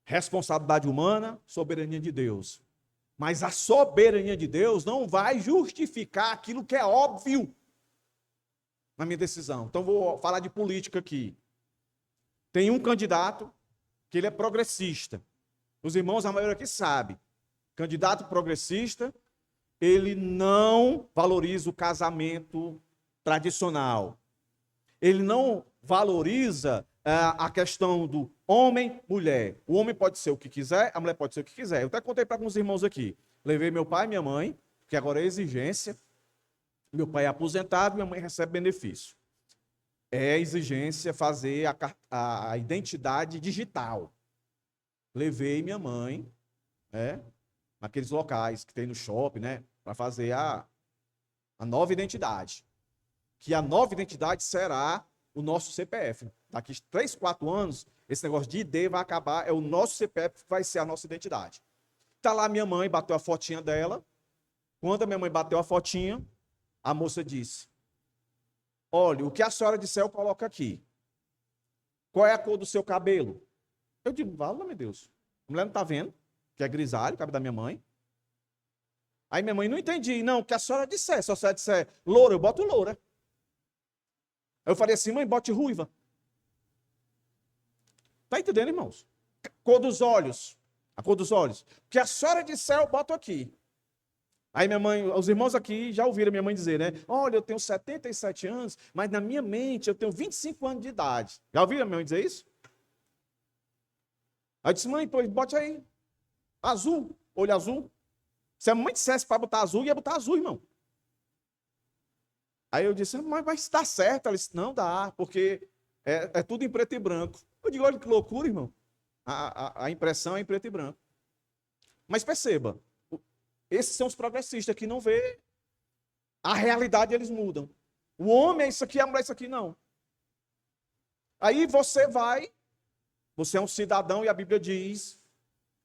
Responsabilidade humana, soberania de Deus. Mas a soberania de Deus não vai justificar aquilo que é óbvio na minha decisão. Então vou falar de política aqui. Tem um candidato que ele é progressista. Os irmãos, a maioria aqui sabe. Candidato progressista, ele não valoriza o casamento tradicional. Ele não valoriza a questão do homem-mulher. O homem pode ser o que quiser, a mulher pode ser o que quiser. Eu até contei para alguns irmãos aqui. Levei meu pai e minha mãe, que agora é exigência. Meu pai é aposentado, minha mãe recebe benefício. É exigência fazer a identidade digital. Levei minha mãe, naqueles locais que tem no shopping, para fazer a nova identidade. Que a nova identidade será o nosso CPF. Daqui 3, 4 anos, esse negócio de ID vai acabar, é o nosso CPF que vai ser a nossa identidade. Tá lá minha mãe, bateu a fotinha dela. Quando a minha mãe bateu a fotinha, a moça disse, olha, o que a senhora disser eu coloco aqui. Qual é a cor do seu cabelo? Eu digo, vale, meu Deus. A mulher não está vendo, que é grisalho, o cabelo da minha mãe. Aí minha mãe, não entendi, não, o que a senhora disser. Se a senhora disser loura, eu boto loura. Eu falei assim, mãe, bote ruiva. Tá entendendo, irmãos? Cor dos olhos. A cor dos olhos. O que a senhora disser, eu boto aqui. Aí minha mãe, os irmãos aqui já ouviram minha mãe dizer, olha, eu tenho 77 anos, mas na minha mente eu tenho 25 anos de idade. Já ouviram minha mãe dizer isso? Aí eu disse, mãe, pois bote aí. Azul, olho azul. Se a mãe dissesse para botar azul, ia botar azul, irmão. Aí eu disse, mas dá certo. Ela disse, não dá, porque é tudo em preto e branco. Eu digo, olha que loucura, irmão. A impressão é em preto e branco. Mas perceba, esses são os progressistas que não vê a realidade, eles mudam. O homem é isso aqui, a mulher é isso aqui, não. Aí você é um cidadão e a Bíblia diz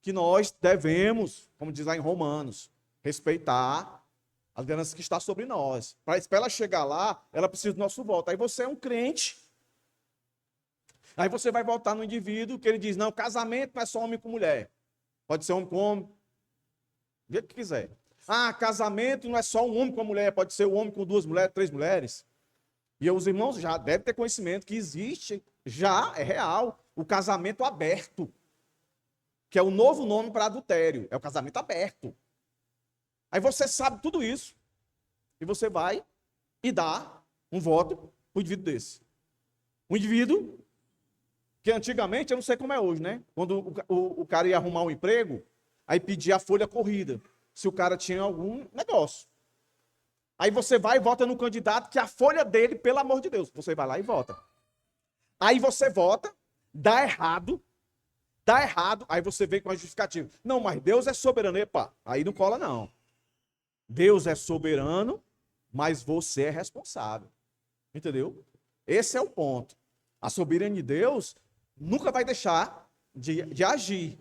que nós devemos, como diz lá em Romanos, respeitar a liderança que está sobre nós. Para ela chegar lá, ela precisa do nosso voto. Aí você é um crente. Aí você vai votar no indivíduo que ele diz, não, casamento não é só homem com mulher. Pode ser homem com homem. Do jeito que quiser. Casamento não é só um homem com uma mulher, pode ser um homem com 2 mulheres, 3 mulheres. E os irmãos já devem ter conhecimento que existe, já é real, o casamento aberto. Que é o novo nome para adultério. É o casamento aberto. Aí você sabe tudo isso. E você vai e dá um voto para um indivíduo desse. Um indivíduo que antigamente, eu não sei como é hoje, quando o cara ia arrumar um emprego, aí pedia a folha corrida, se o cara tinha algum negócio. Aí você vai e vota no candidato que a folha dele, pelo amor de Deus, você vai lá e vota. Aí você vota, dá errado, aí você vem com a justificativa. Não, mas Deus é soberano. Epa, aí não cola não. Deus é soberano, mas você é responsável. Entendeu? Esse é o ponto. A soberania de Deus nunca vai deixar de agir.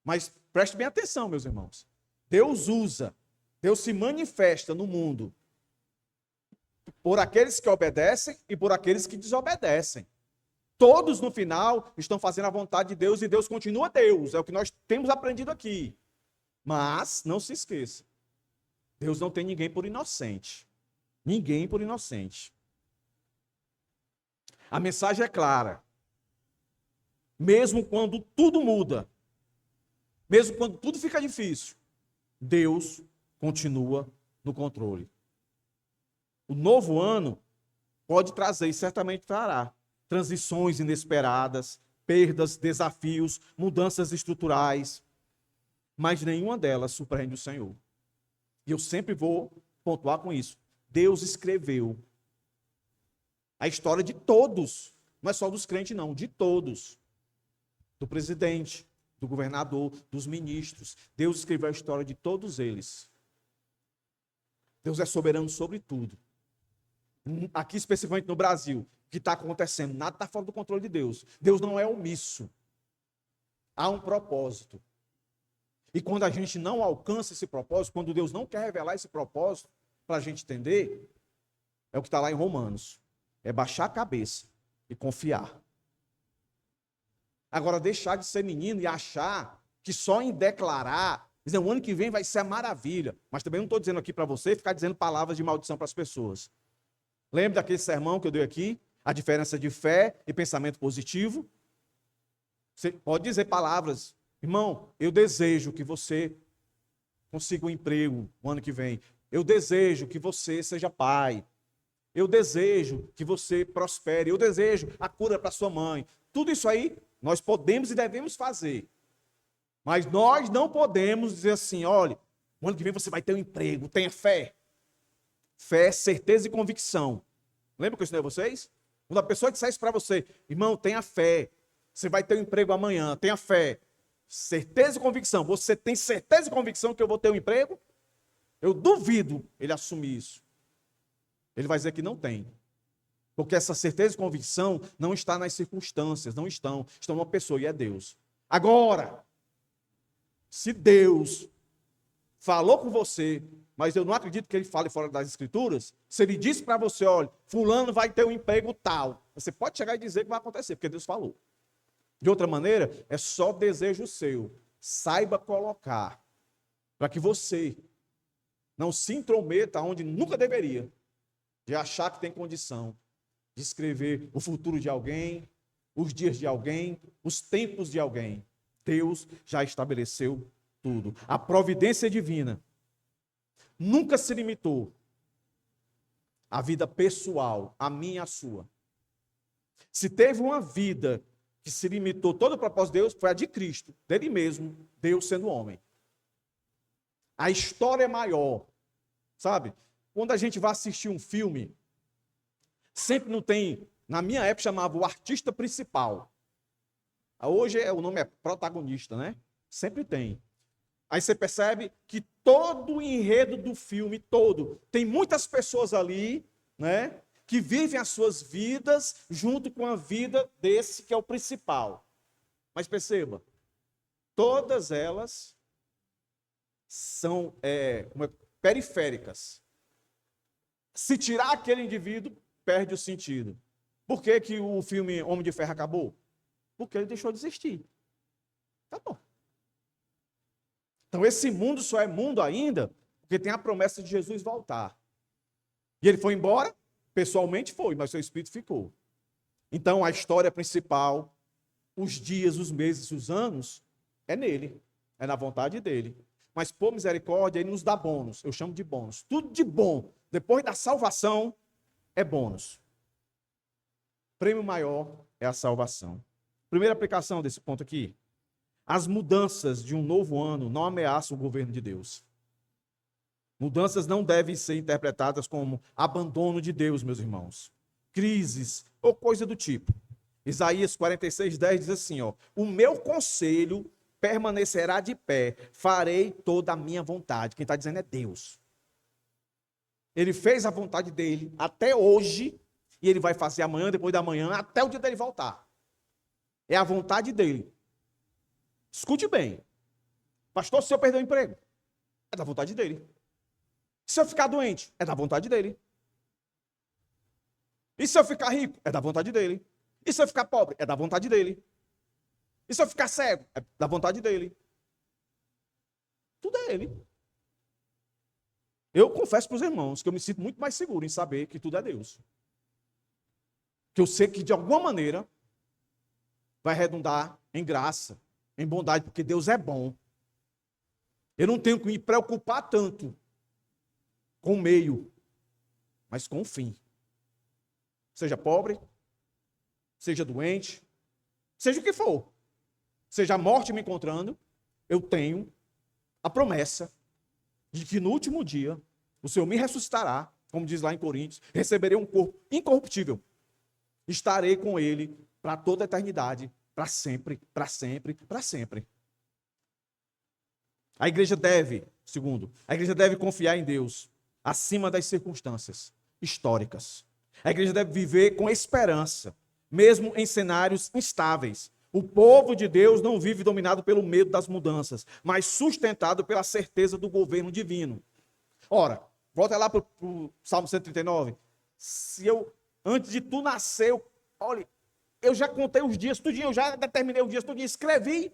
Mas preste bem atenção, meus irmãos. Deus se manifesta no mundo por aqueles que obedecem e por aqueles que desobedecem. Todos, no final, estão fazendo a vontade de Deus e Deus continua Deus. É o que nós temos aprendido aqui. Mas, não se esqueça, Deus não tem ninguém por inocente. Ninguém por inocente. A mensagem é clara. Mesmo quando tudo muda, mesmo quando tudo fica difícil, Deus continua no controle. O novo ano pode trazer, e certamente trará, transições inesperadas, perdas, desafios, mudanças estruturais, mas nenhuma delas surpreende o Senhor. E eu sempre vou pontuar com isso. Deus escreveu A história de todos. Não é só dos crentes, não, de todos. Do presidente, do governador, dos ministros. Deus escreveu a história de todos eles. Deus é soberano sobre tudo. Aqui, especificamente no Brasil, o que está acontecendo, nada está fora do controle de Deus. Deus não é omisso. Há um propósito. E quando a gente não alcança esse propósito, quando Deus não quer revelar esse propósito, para a gente entender, é o que está lá em Romanos. É baixar a cabeça e confiar. Agora, deixar de ser menino e achar que só em declarar, dizer, o ano que vem vai ser a maravilha. Mas também não estou dizendo aqui para você ficar dizendo palavras de maldição para as pessoas. Lembra daquele sermão que eu dei aqui? A diferença de fé e pensamento positivo? Você pode dizer palavras. Irmão, eu desejo que você consiga um emprego no ano que vem. Eu desejo que você seja pai. Eu desejo que você prospere. Eu desejo a cura para sua mãe. Tudo isso aí nós podemos e devemos fazer. Mas nós não podemos dizer assim, olha, no ano que vem você vai ter um emprego, tenha fé. Fé, certeza e convicção. Lembra que eu ensinei a vocês? Quando a pessoa disser isso para você, irmão, tenha fé. Você vai ter um emprego amanhã, tenha fé. Certeza e convicção. Você tem certeza e convicção que eu vou ter um emprego? Eu duvido ele assumir isso. Ele vai dizer que não tem. Porque essa certeza e convicção não está nas circunstâncias, não estão. Estão numa pessoa e é Deus. Agora, se Deus falou com você, mas eu não acredito que ele fale fora das escrituras, se ele disse para você, olha, fulano vai ter um emprego tal, você pode chegar e dizer que vai acontecer, porque Deus falou. De outra maneira, é só desejo seu. Saiba colocar, para que você não se intrometa onde nunca deveria, de achar que tem condição de escrever o futuro de alguém, os dias de alguém, os tempos de alguém. Deus já estabeleceu tudo. A providência divina nunca se limitou à vida pessoal, a minha e a sua. Se teve uma vida que se limitou, todo o propósito de Deus foi a de Cristo, dele mesmo, Deus sendo homem. A história é maior, sabe? Quando a gente vai assistir um filme, sempre não tem, na minha época chamava o artista principal. Hoje o nome é protagonista, né? Sempre tem. Aí você percebe que todo o enredo do filme todo, tem muitas pessoas ali, né? Que vivem as suas vidas junto com a vida desse que é o principal. Mas perceba, todas elas são periféricas. Se tirar aquele indivíduo, perde o sentido. Por que que o filme Homem de Ferro acabou? Porque ele deixou de existir. Acabou. Então esse mundo só é mundo ainda porque tem a promessa de Jesus voltar. E ele foi embora? Pessoalmente foi, mas seu espírito ficou. Então a história principal, os dias, os meses, os anos, é nele. É na vontade dele. Mas por misericórdia, ele nos dá bônus. Eu chamo de bônus. Tudo de bom, depois da salvação, é bônus. O prêmio maior é a salvação. Primeira aplicação desse ponto aqui. As mudanças de um novo ano não ameaçam o governo de Deus. Mudanças não devem ser interpretadas como abandono de Deus, meus irmãos. Crises ou coisa do tipo. Isaías 46:10 diz assim, ó, o meu conselho permanecerá de pé, farei toda a minha vontade. Quem está dizendo é Deus. Ele fez a vontade dele até hoje, e ele vai fazer amanhã, depois da manhã, até o dia dele voltar. É a vontade dele. Escute bem. Pastor, se eu perder o emprego, é da vontade dele. Se eu ficar doente, é da vontade dele. E se eu ficar rico, é da vontade dele. E se eu ficar pobre, é da vontade dele. E se eu ficar cego, é da vontade dele. Tudo é ele. Eu confesso para os irmãos que eu me sinto muito mais seguro em saber que tudo é Deus. Que eu sei que de alguma maneira vai redundar em graça, em bondade, porque Deus é bom. Eu não tenho que me preocupar tanto com o meio, mas com o fim. Seja pobre, seja doente, seja o que for, seja a morte me encontrando, eu tenho a promessa de que no último dia o Senhor me ressuscitará, como diz lá em Coríntios, receberei um corpo incorruptível. estarei com ele para toda a eternidade, para sempre, para sempre, para sempre. A igreja deve, segundo, a igreja deve confiar em Deus acima das circunstâncias históricas. A igreja deve viver com esperança, mesmo em cenários instáveis. O povo de Deus não vive dominado pelo medo das mudanças, mas sustentado pela certeza do governo divino. Ora, volta lá para o Salmo 139. Se eu, antes de tu nascer, olha, eu já contei os dias tudinho, eu já determinei os dias tudinho, escrevi.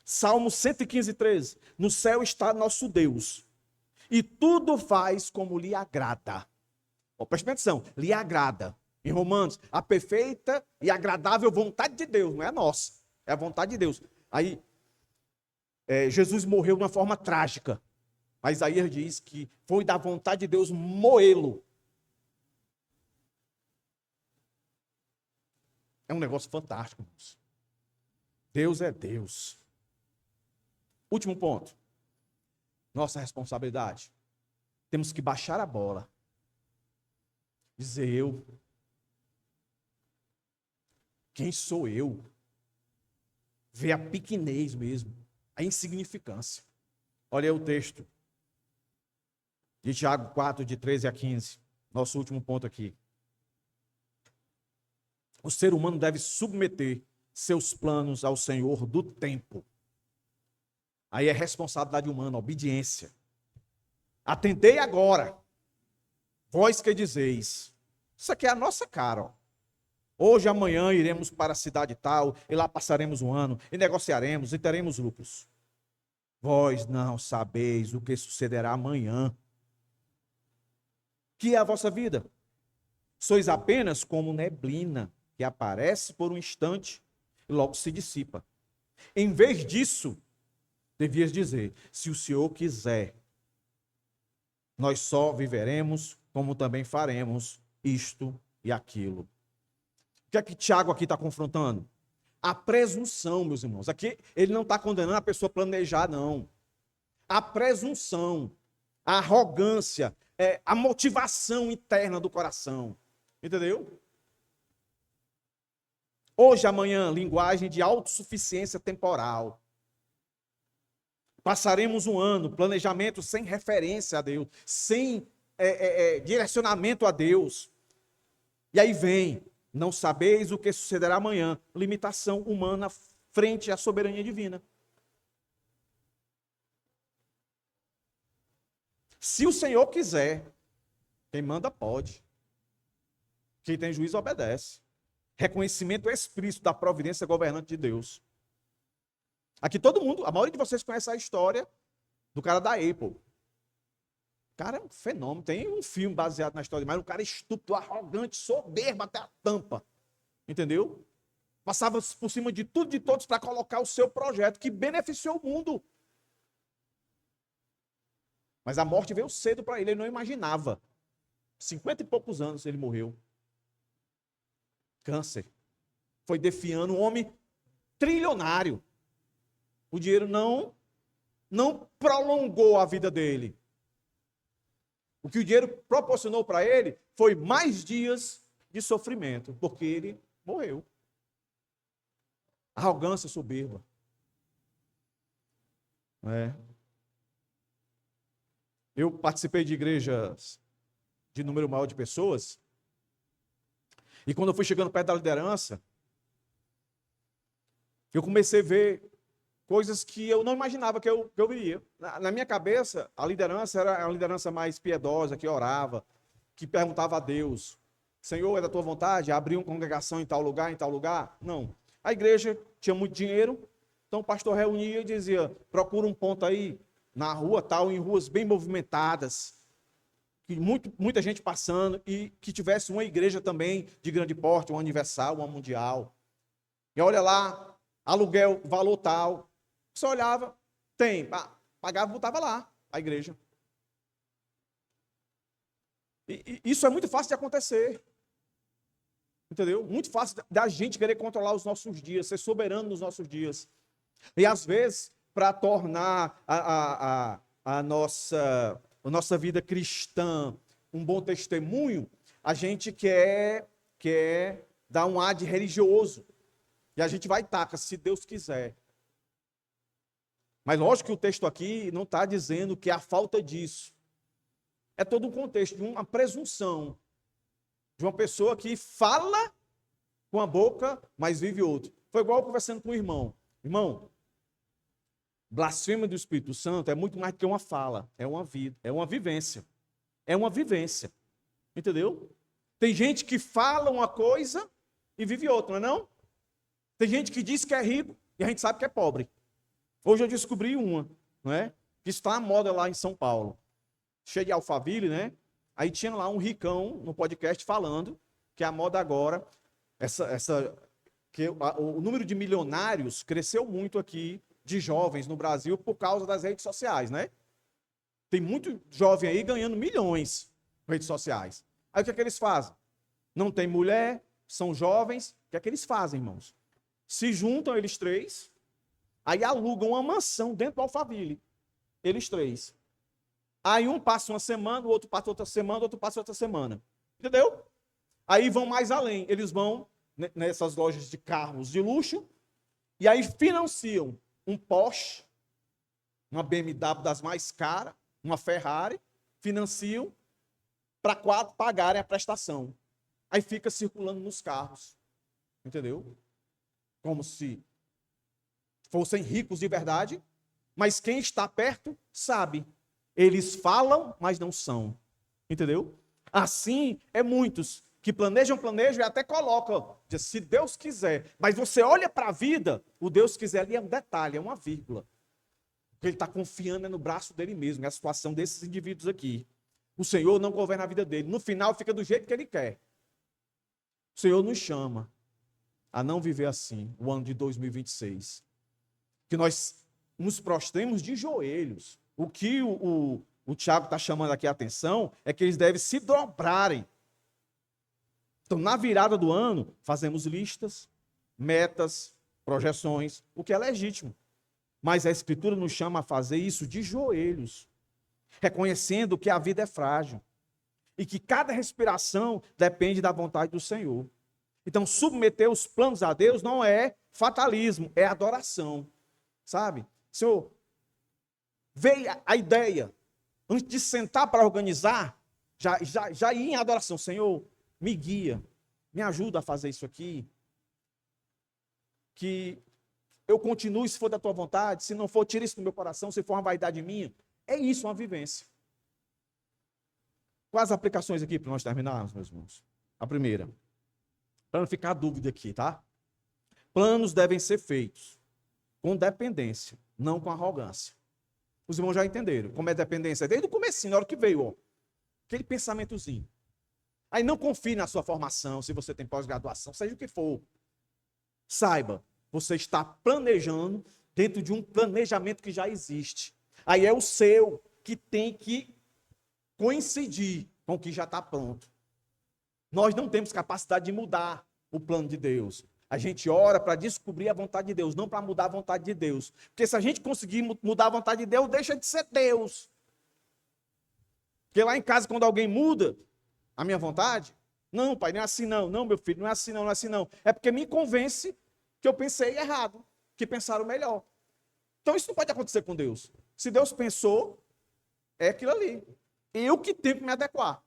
Salmo 115, 13. No céu está nosso Deus, e tudo faz como lhe agrada. Preste atenção, lhe agrada. Em Romanos, a perfeita e agradável vontade de Deus, não é a nossa, é a vontade de Deus. Aí, Jesus morreu de uma forma trágica, mas Isaías diz que foi da vontade de Deus moê-lo. É um negócio fantástico, irmãos. Deus é Deus. Último ponto. Nossa responsabilidade. Temos que baixar a bola. Dizer eu. Quem sou eu? Ver a pequenez mesmo. A insignificância. Olha aí o texto. De Tiago 4, de 13 a 15. Nosso último ponto aqui. O ser humano deve submeter seus planos ao Senhor do tempo. Aí é responsabilidade humana, obediência. Atendei agora, vós que dizeis. Isso aqui é a nossa cara, ó. Hoje, amanhã, iremos para a cidade tal, e lá passaremos um ano, e negociaremos, e teremos lucros. Vós não sabeis o que sucederá amanhã. Que é a vossa vida? Sois apenas como neblina, que aparece por um instante e logo se dissipa. Em vez disso, devias dizer, se o Senhor quiser, nós só viveremos, como também faremos isto e aquilo. O que é que Tiago aqui está confrontando? A presunção, meus irmãos. Aqui ele não está condenando a pessoa a planejar, não. A presunção, a arrogância, a motivação interna do coração. Entendeu? Hoje, amanhã, linguagem de autossuficiência temporal. Passaremos um ano, planejamento sem referência a Deus, sem direcionamento a Deus. E aí vem, não sabeis o que sucederá amanhã, limitação humana frente à soberania divina. Se o Senhor quiser, quem manda pode. Quem tem juízo obedece. Reconhecimento explícito da providência governante de Deus. Aqui todo mundo, a maioria de vocês conhece a história do cara da Apple. O cara é um fenômeno, tem um filme baseado na história, mas um cara estúpido, arrogante, soberbo até a tampa. Entendeu? Passava por cima de tudo e de todos para colocar o seu projeto, que beneficiou o mundo. Mas a morte veio cedo para ele, ele não imaginava. 50 e poucos anos ele morreu. Câncer. Foi defiando um homem trilionário. O dinheiro não prolongou a vida dele. O que o dinheiro proporcionou para ele foi mais dias de sofrimento, porque ele morreu. Arrogância soberba. Eu participei de igrejas de número maior de pessoas, e quando eu fui chegando perto da liderança, eu comecei a ver coisas que eu não imaginava que eu viria. Na minha cabeça, a liderança era a liderança mais piedosa, que orava, que perguntava a Deus, Senhor, é da tua vontade abrir uma congregação em tal lugar, em tal lugar? Não. A igreja tinha muito dinheiro, então o pastor reunia e dizia, procura um ponto aí, na rua tal, em ruas bem movimentadas, que muita gente passando, e que tivesse uma igreja também de grande porte, uma universal, uma mundial. E olha lá, aluguel, valor tal. Você olhava, tem, pagava, botava lá, a igreja. E isso é muito fácil de acontecer. Entendeu? Muito fácil da gente querer controlar os nossos dias, ser soberano nos nossos dias. E às vezes, para tornar a nossa vida cristã um bom testemunho, a gente quer dar um ar de religioso. E a gente vai tacar, se Deus quiser. Mas lógico que o texto aqui não está dizendo que é a falta disso. É todo um contexto de uma presunção de uma pessoa que fala com a boca, mas vive outro. Foi igual conversando com o irmão. Irmão, blasfêmia do Espírito Santo é muito mais do que uma fala, é uma vida, é uma vivência. É uma vivência. Entendeu? Tem gente que fala uma coisa e vive outra, não é não? Tem gente que diz que é rico e a gente sabe que é pobre. Hoje eu descobri uma, não é? Que está à moda lá em São Paulo. Cheio de Alphaville, né? Aí tinha lá um ricão no podcast falando que a moda agora, o número de milionários cresceu muito aqui, de jovens no Brasil, por causa das redes sociais, né? Tem muito jovem aí ganhando milhões em redes sociais. Aí o que é que eles fazem? Não tem mulher, são jovens, o que é que eles fazem, irmãos? Se juntam eles três, aí alugam uma mansão dentro do Alphaville, eles três. Aí um passa uma semana, o outro passa outra semana, o outro passa outra semana. Entendeu? Aí vão mais além. Eles vão nessas lojas de carros de luxo e aí financiam um Porsche, uma BMW das mais caras, uma Ferrari, financiam para 4 pagarem a prestação. Aí fica circulando nos carros. Entendeu? Como se fossem ricos de verdade, mas quem está perto sabe. Eles falam, mas não são. Entendeu? Assim é muitos que planejam e até colocam, diz, se Deus quiser. Mas você olha para a vida, o Deus quiser ali é um detalhe, é uma vírgula. Porque ele está confiando no braço dele mesmo, é a situação desses indivíduos aqui. O Senhor não governa a vida dele. No final fica do jeito que ele quer. O Senhor nos chama a não viver assim, o ano de 2026. Que nós nos prostremos de joelhos. O que o Tiago está chamando aqui a atenção é que eles devem se dobrarem. Então, na virada do ano, fazemos listas, metas, projeções, o que é legítimo. Mas a Escritura nos chama a fazer isso de joelhos, reconhecendo que a vida é frágil e que cada respiração depende da vontade do Senhor. Então, submeter os planos a Deus não é fatalismo, é adoração. Sabe? Senhor, veio a ideia, antes de sentar para organizar, já ir em adoração. Senhor, me guia, me ajuda a fazer isso aqui. Que eu continue se for da tua vontade, se não for, tira isso do meu coração, se for uma vaidade minha. É isso, uma vivência. Quais aplicações aqui para nós terminarmos, meus irmãos? A primeira, para não ficar dúvida aqui, tá? Planos devem ser feitos com dependência, não com arrogância. Os irmãos já entenderam como é dependência. Desde o comecinho, na hora que veio, ó, aquele pensamentozinho. Aí não confie na sua formação, se você tem pós-graduação, seja o que for. Saiba, você está planejando dentro de um planejamento que já existe. Aí é o seu que tem que coincidir com o que já está pronto. Nós não temos capacidade de mudar o plano de Deus. A gente ora para descobrir a vontade de Deus, não para mudar a vontade de Deus. Porque se a gente conseguir mudar a vontade de Deus, deixa de ser Deus. Porque lá em casa, quando alguém muda a minha vontade, não, pai, não é assim não. Não, meu filho, não é assim não, não é assim não. É porque me convence que eu pensei errado, que pensaram melhor. Então isso não pode acontecer com Deus. Se Deus pensou, é aquilo ali. Eu que tenho que me adequar.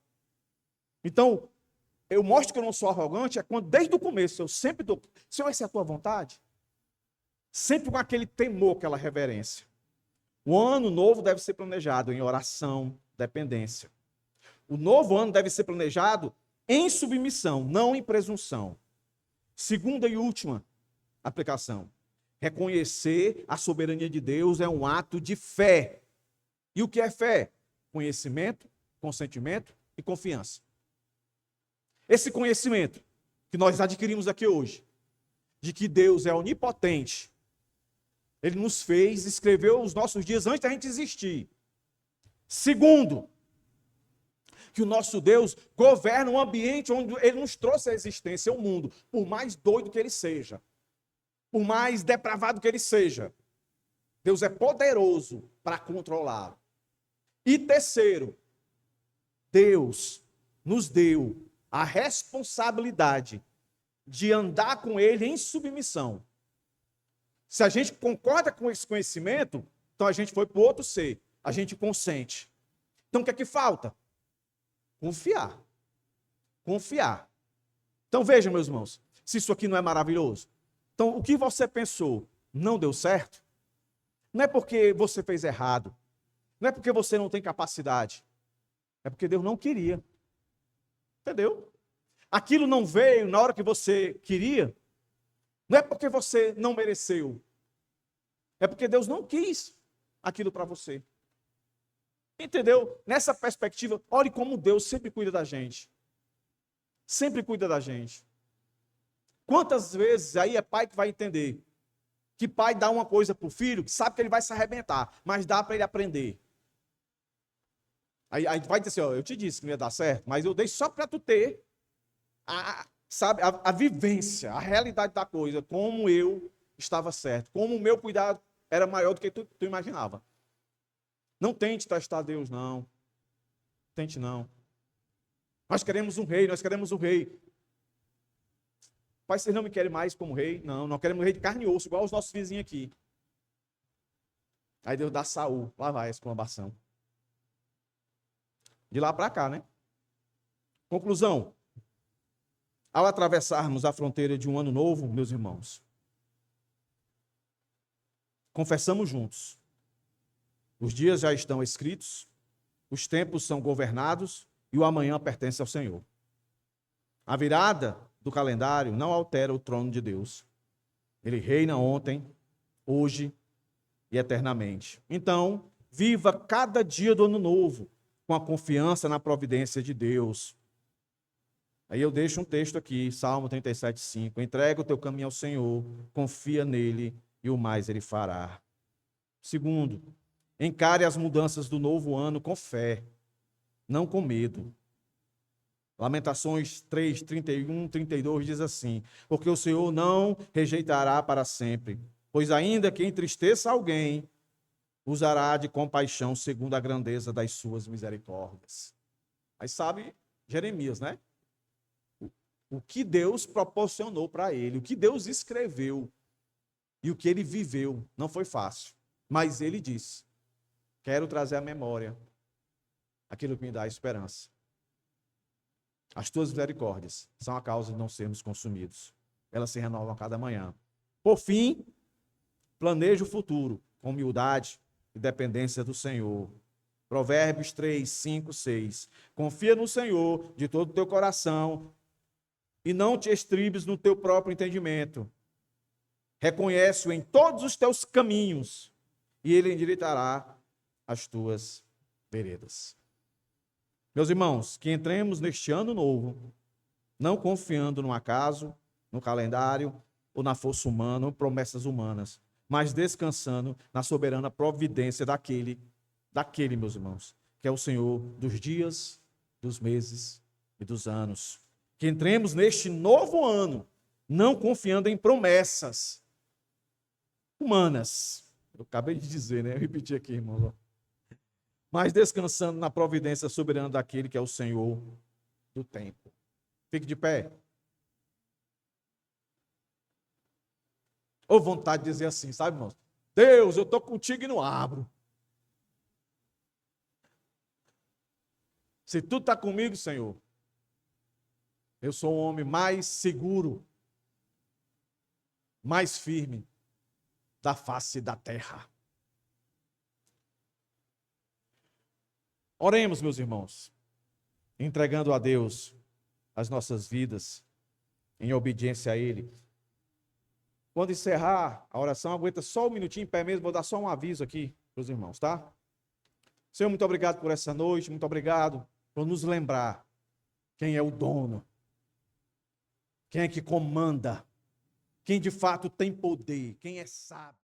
Então, eu mostro que eu não sou arrogante é quando, desde o começo, eu sempre dou, Senhor, essa é a tua vontade? Sempre com aquele temor, aquela reverência. O ano novo deve ser planejado em oração, dependência. O novo ano deve ser planejado em submissão, não em presunção. Segunda e última aplicação. Reconhecer a soberania de Deus é um ato de fé. E o que é fé? Conhecimento, consentimento e confiança. Esse conhecimento que nós adquirimos aqui hoje, de que Deus é onipotente, Ele nos fez, escreveu os nossos dias antes da gente existir. Segundo, que o nosso Deus governa um ambiente onde Ele nos trouxe a existência, o mundo, por mais doido que ele seja, por mais depravado que ele seja, Deus é poderoso para controlá-lo. E terceiro, Deus nos deu a responsabilidade de andar com ele em submissão. Se a gente concorda com esse conhecimento, então a gente foi para o outro ser, a gente consente. Então o que é que falta? Confiar. Confiar. Então vejam, meus irmãos, se isso aqui não é maravilhoso. Então o que você pensou não deu certo? Não é porque você fez errado. Não é porque você não tem capacidade. É porque Deus não queria. Entendeu? Aquilo não veio na hora que você queria. Não é porque você não mereceu. É porque Deus não quis aquilo para você. Entendeu? Nessa perspectiva, olhe como Deus sempre cuida da gente. Sempre cuida da gente. Quantas vezes aí é pai que vai entender que pai dá uma coisa para o filho, que sabe que ele vai se arrebentar, mas dá para ele aprender. Aí vai dizer assim, ó, eu te disse que não ia dar certo, mas eu dei só para tu ter a vivência, a realidade da coisa, como eu estava certo, como o meu cuidado era maior do que tu imaginava. Não tente testar Deus, não. Tente não. Nós queremos um rei, nós queremos um rei. Pai, vocês não me querem mais como rei? Não, nós queremos um rei de carne e osso, igual os nossos vizinhos aqui. Aí Deus dá Saul, lá vai a exclamação. De lá para cá, né? Conclusão. Ao atravessarmos a fronteira de um ano novo, meus irmãos, confessamos juntos. Os dias já estão escritos, os tempos são governados e o amanhã pertence ao Senhor. A virada do calendário não altera o trono de Deus. Ele reina ontem, hoje e eternamente. Então, viva cada dia do ano novo com a confiança na providência de Deus. Aí eu deixo um texto aqui, Salmo 37:5. Entrega o teu caminho ao Senhor, confia nele e o mais ele fará. Segundo, encare as mudanças do novo ano com fé, não com medo. Lamentações 3, 31, 32 diz assim: porque o Senhor não rejeitará para sempre, pois ainda que entristeça alguém, usará de compaixão segundo a grandeza das suas misericórdias. Aí sabe Jeremias, né? O que Deus proporcionou para ele, o que Deus escreveu e o que ele viveu, não foi fácil. Mas ele disse: quero trazer à memória aquilo que me dá esperança. As tuas misericórdias são a causa de não sermos consumidos. Elas se renovam a cada manhã. Por fim, planeje o futuro com humildade e dependência do Senhor. Provérbios 3, 5, 6. Confia no Senhor de todo o teu coração e não te estribes no teu próprio entendimento. Reconhece-o em todos os teus caminhos e ele endireitará as tuas veredas. Meus irmãos, que entremos neste ano novo, não confiando no acaso, no calendário, ou na força humana, ou promessas humanas, mas descansando na soberana providência daquele, meus irmãos, que é o Senhor dos dias, dos meses e dos anos. Que entremos neste novo ano, não confiando em promessas humanas. Eu acabei de dizer, né? Eu repeti aqui, irmão. Mas descansando na providência soberana daquele que é o Senhor do tempo. Fique de pé. Ou vontade de dizer assim, sabe, irmão? Deus, eu estou contigo e não abro. Se tu está comigo, Senhor, eu sou um homem mais seguro, mais firme da face da terra. Oremos, meus irmãos, entregando a Deus as nossas vidas, em obediência a Ele. Quando encerrar a oração, aguenta só um minutinho em pé mesmo, vou dar só um aviso aqui para os irmãos, tá? Senhor, muito obrigado por essa noite, muito obrigado por nos lembrar quem é o dono, quem é que comanda, quem de fato tem poder, quem é sábio.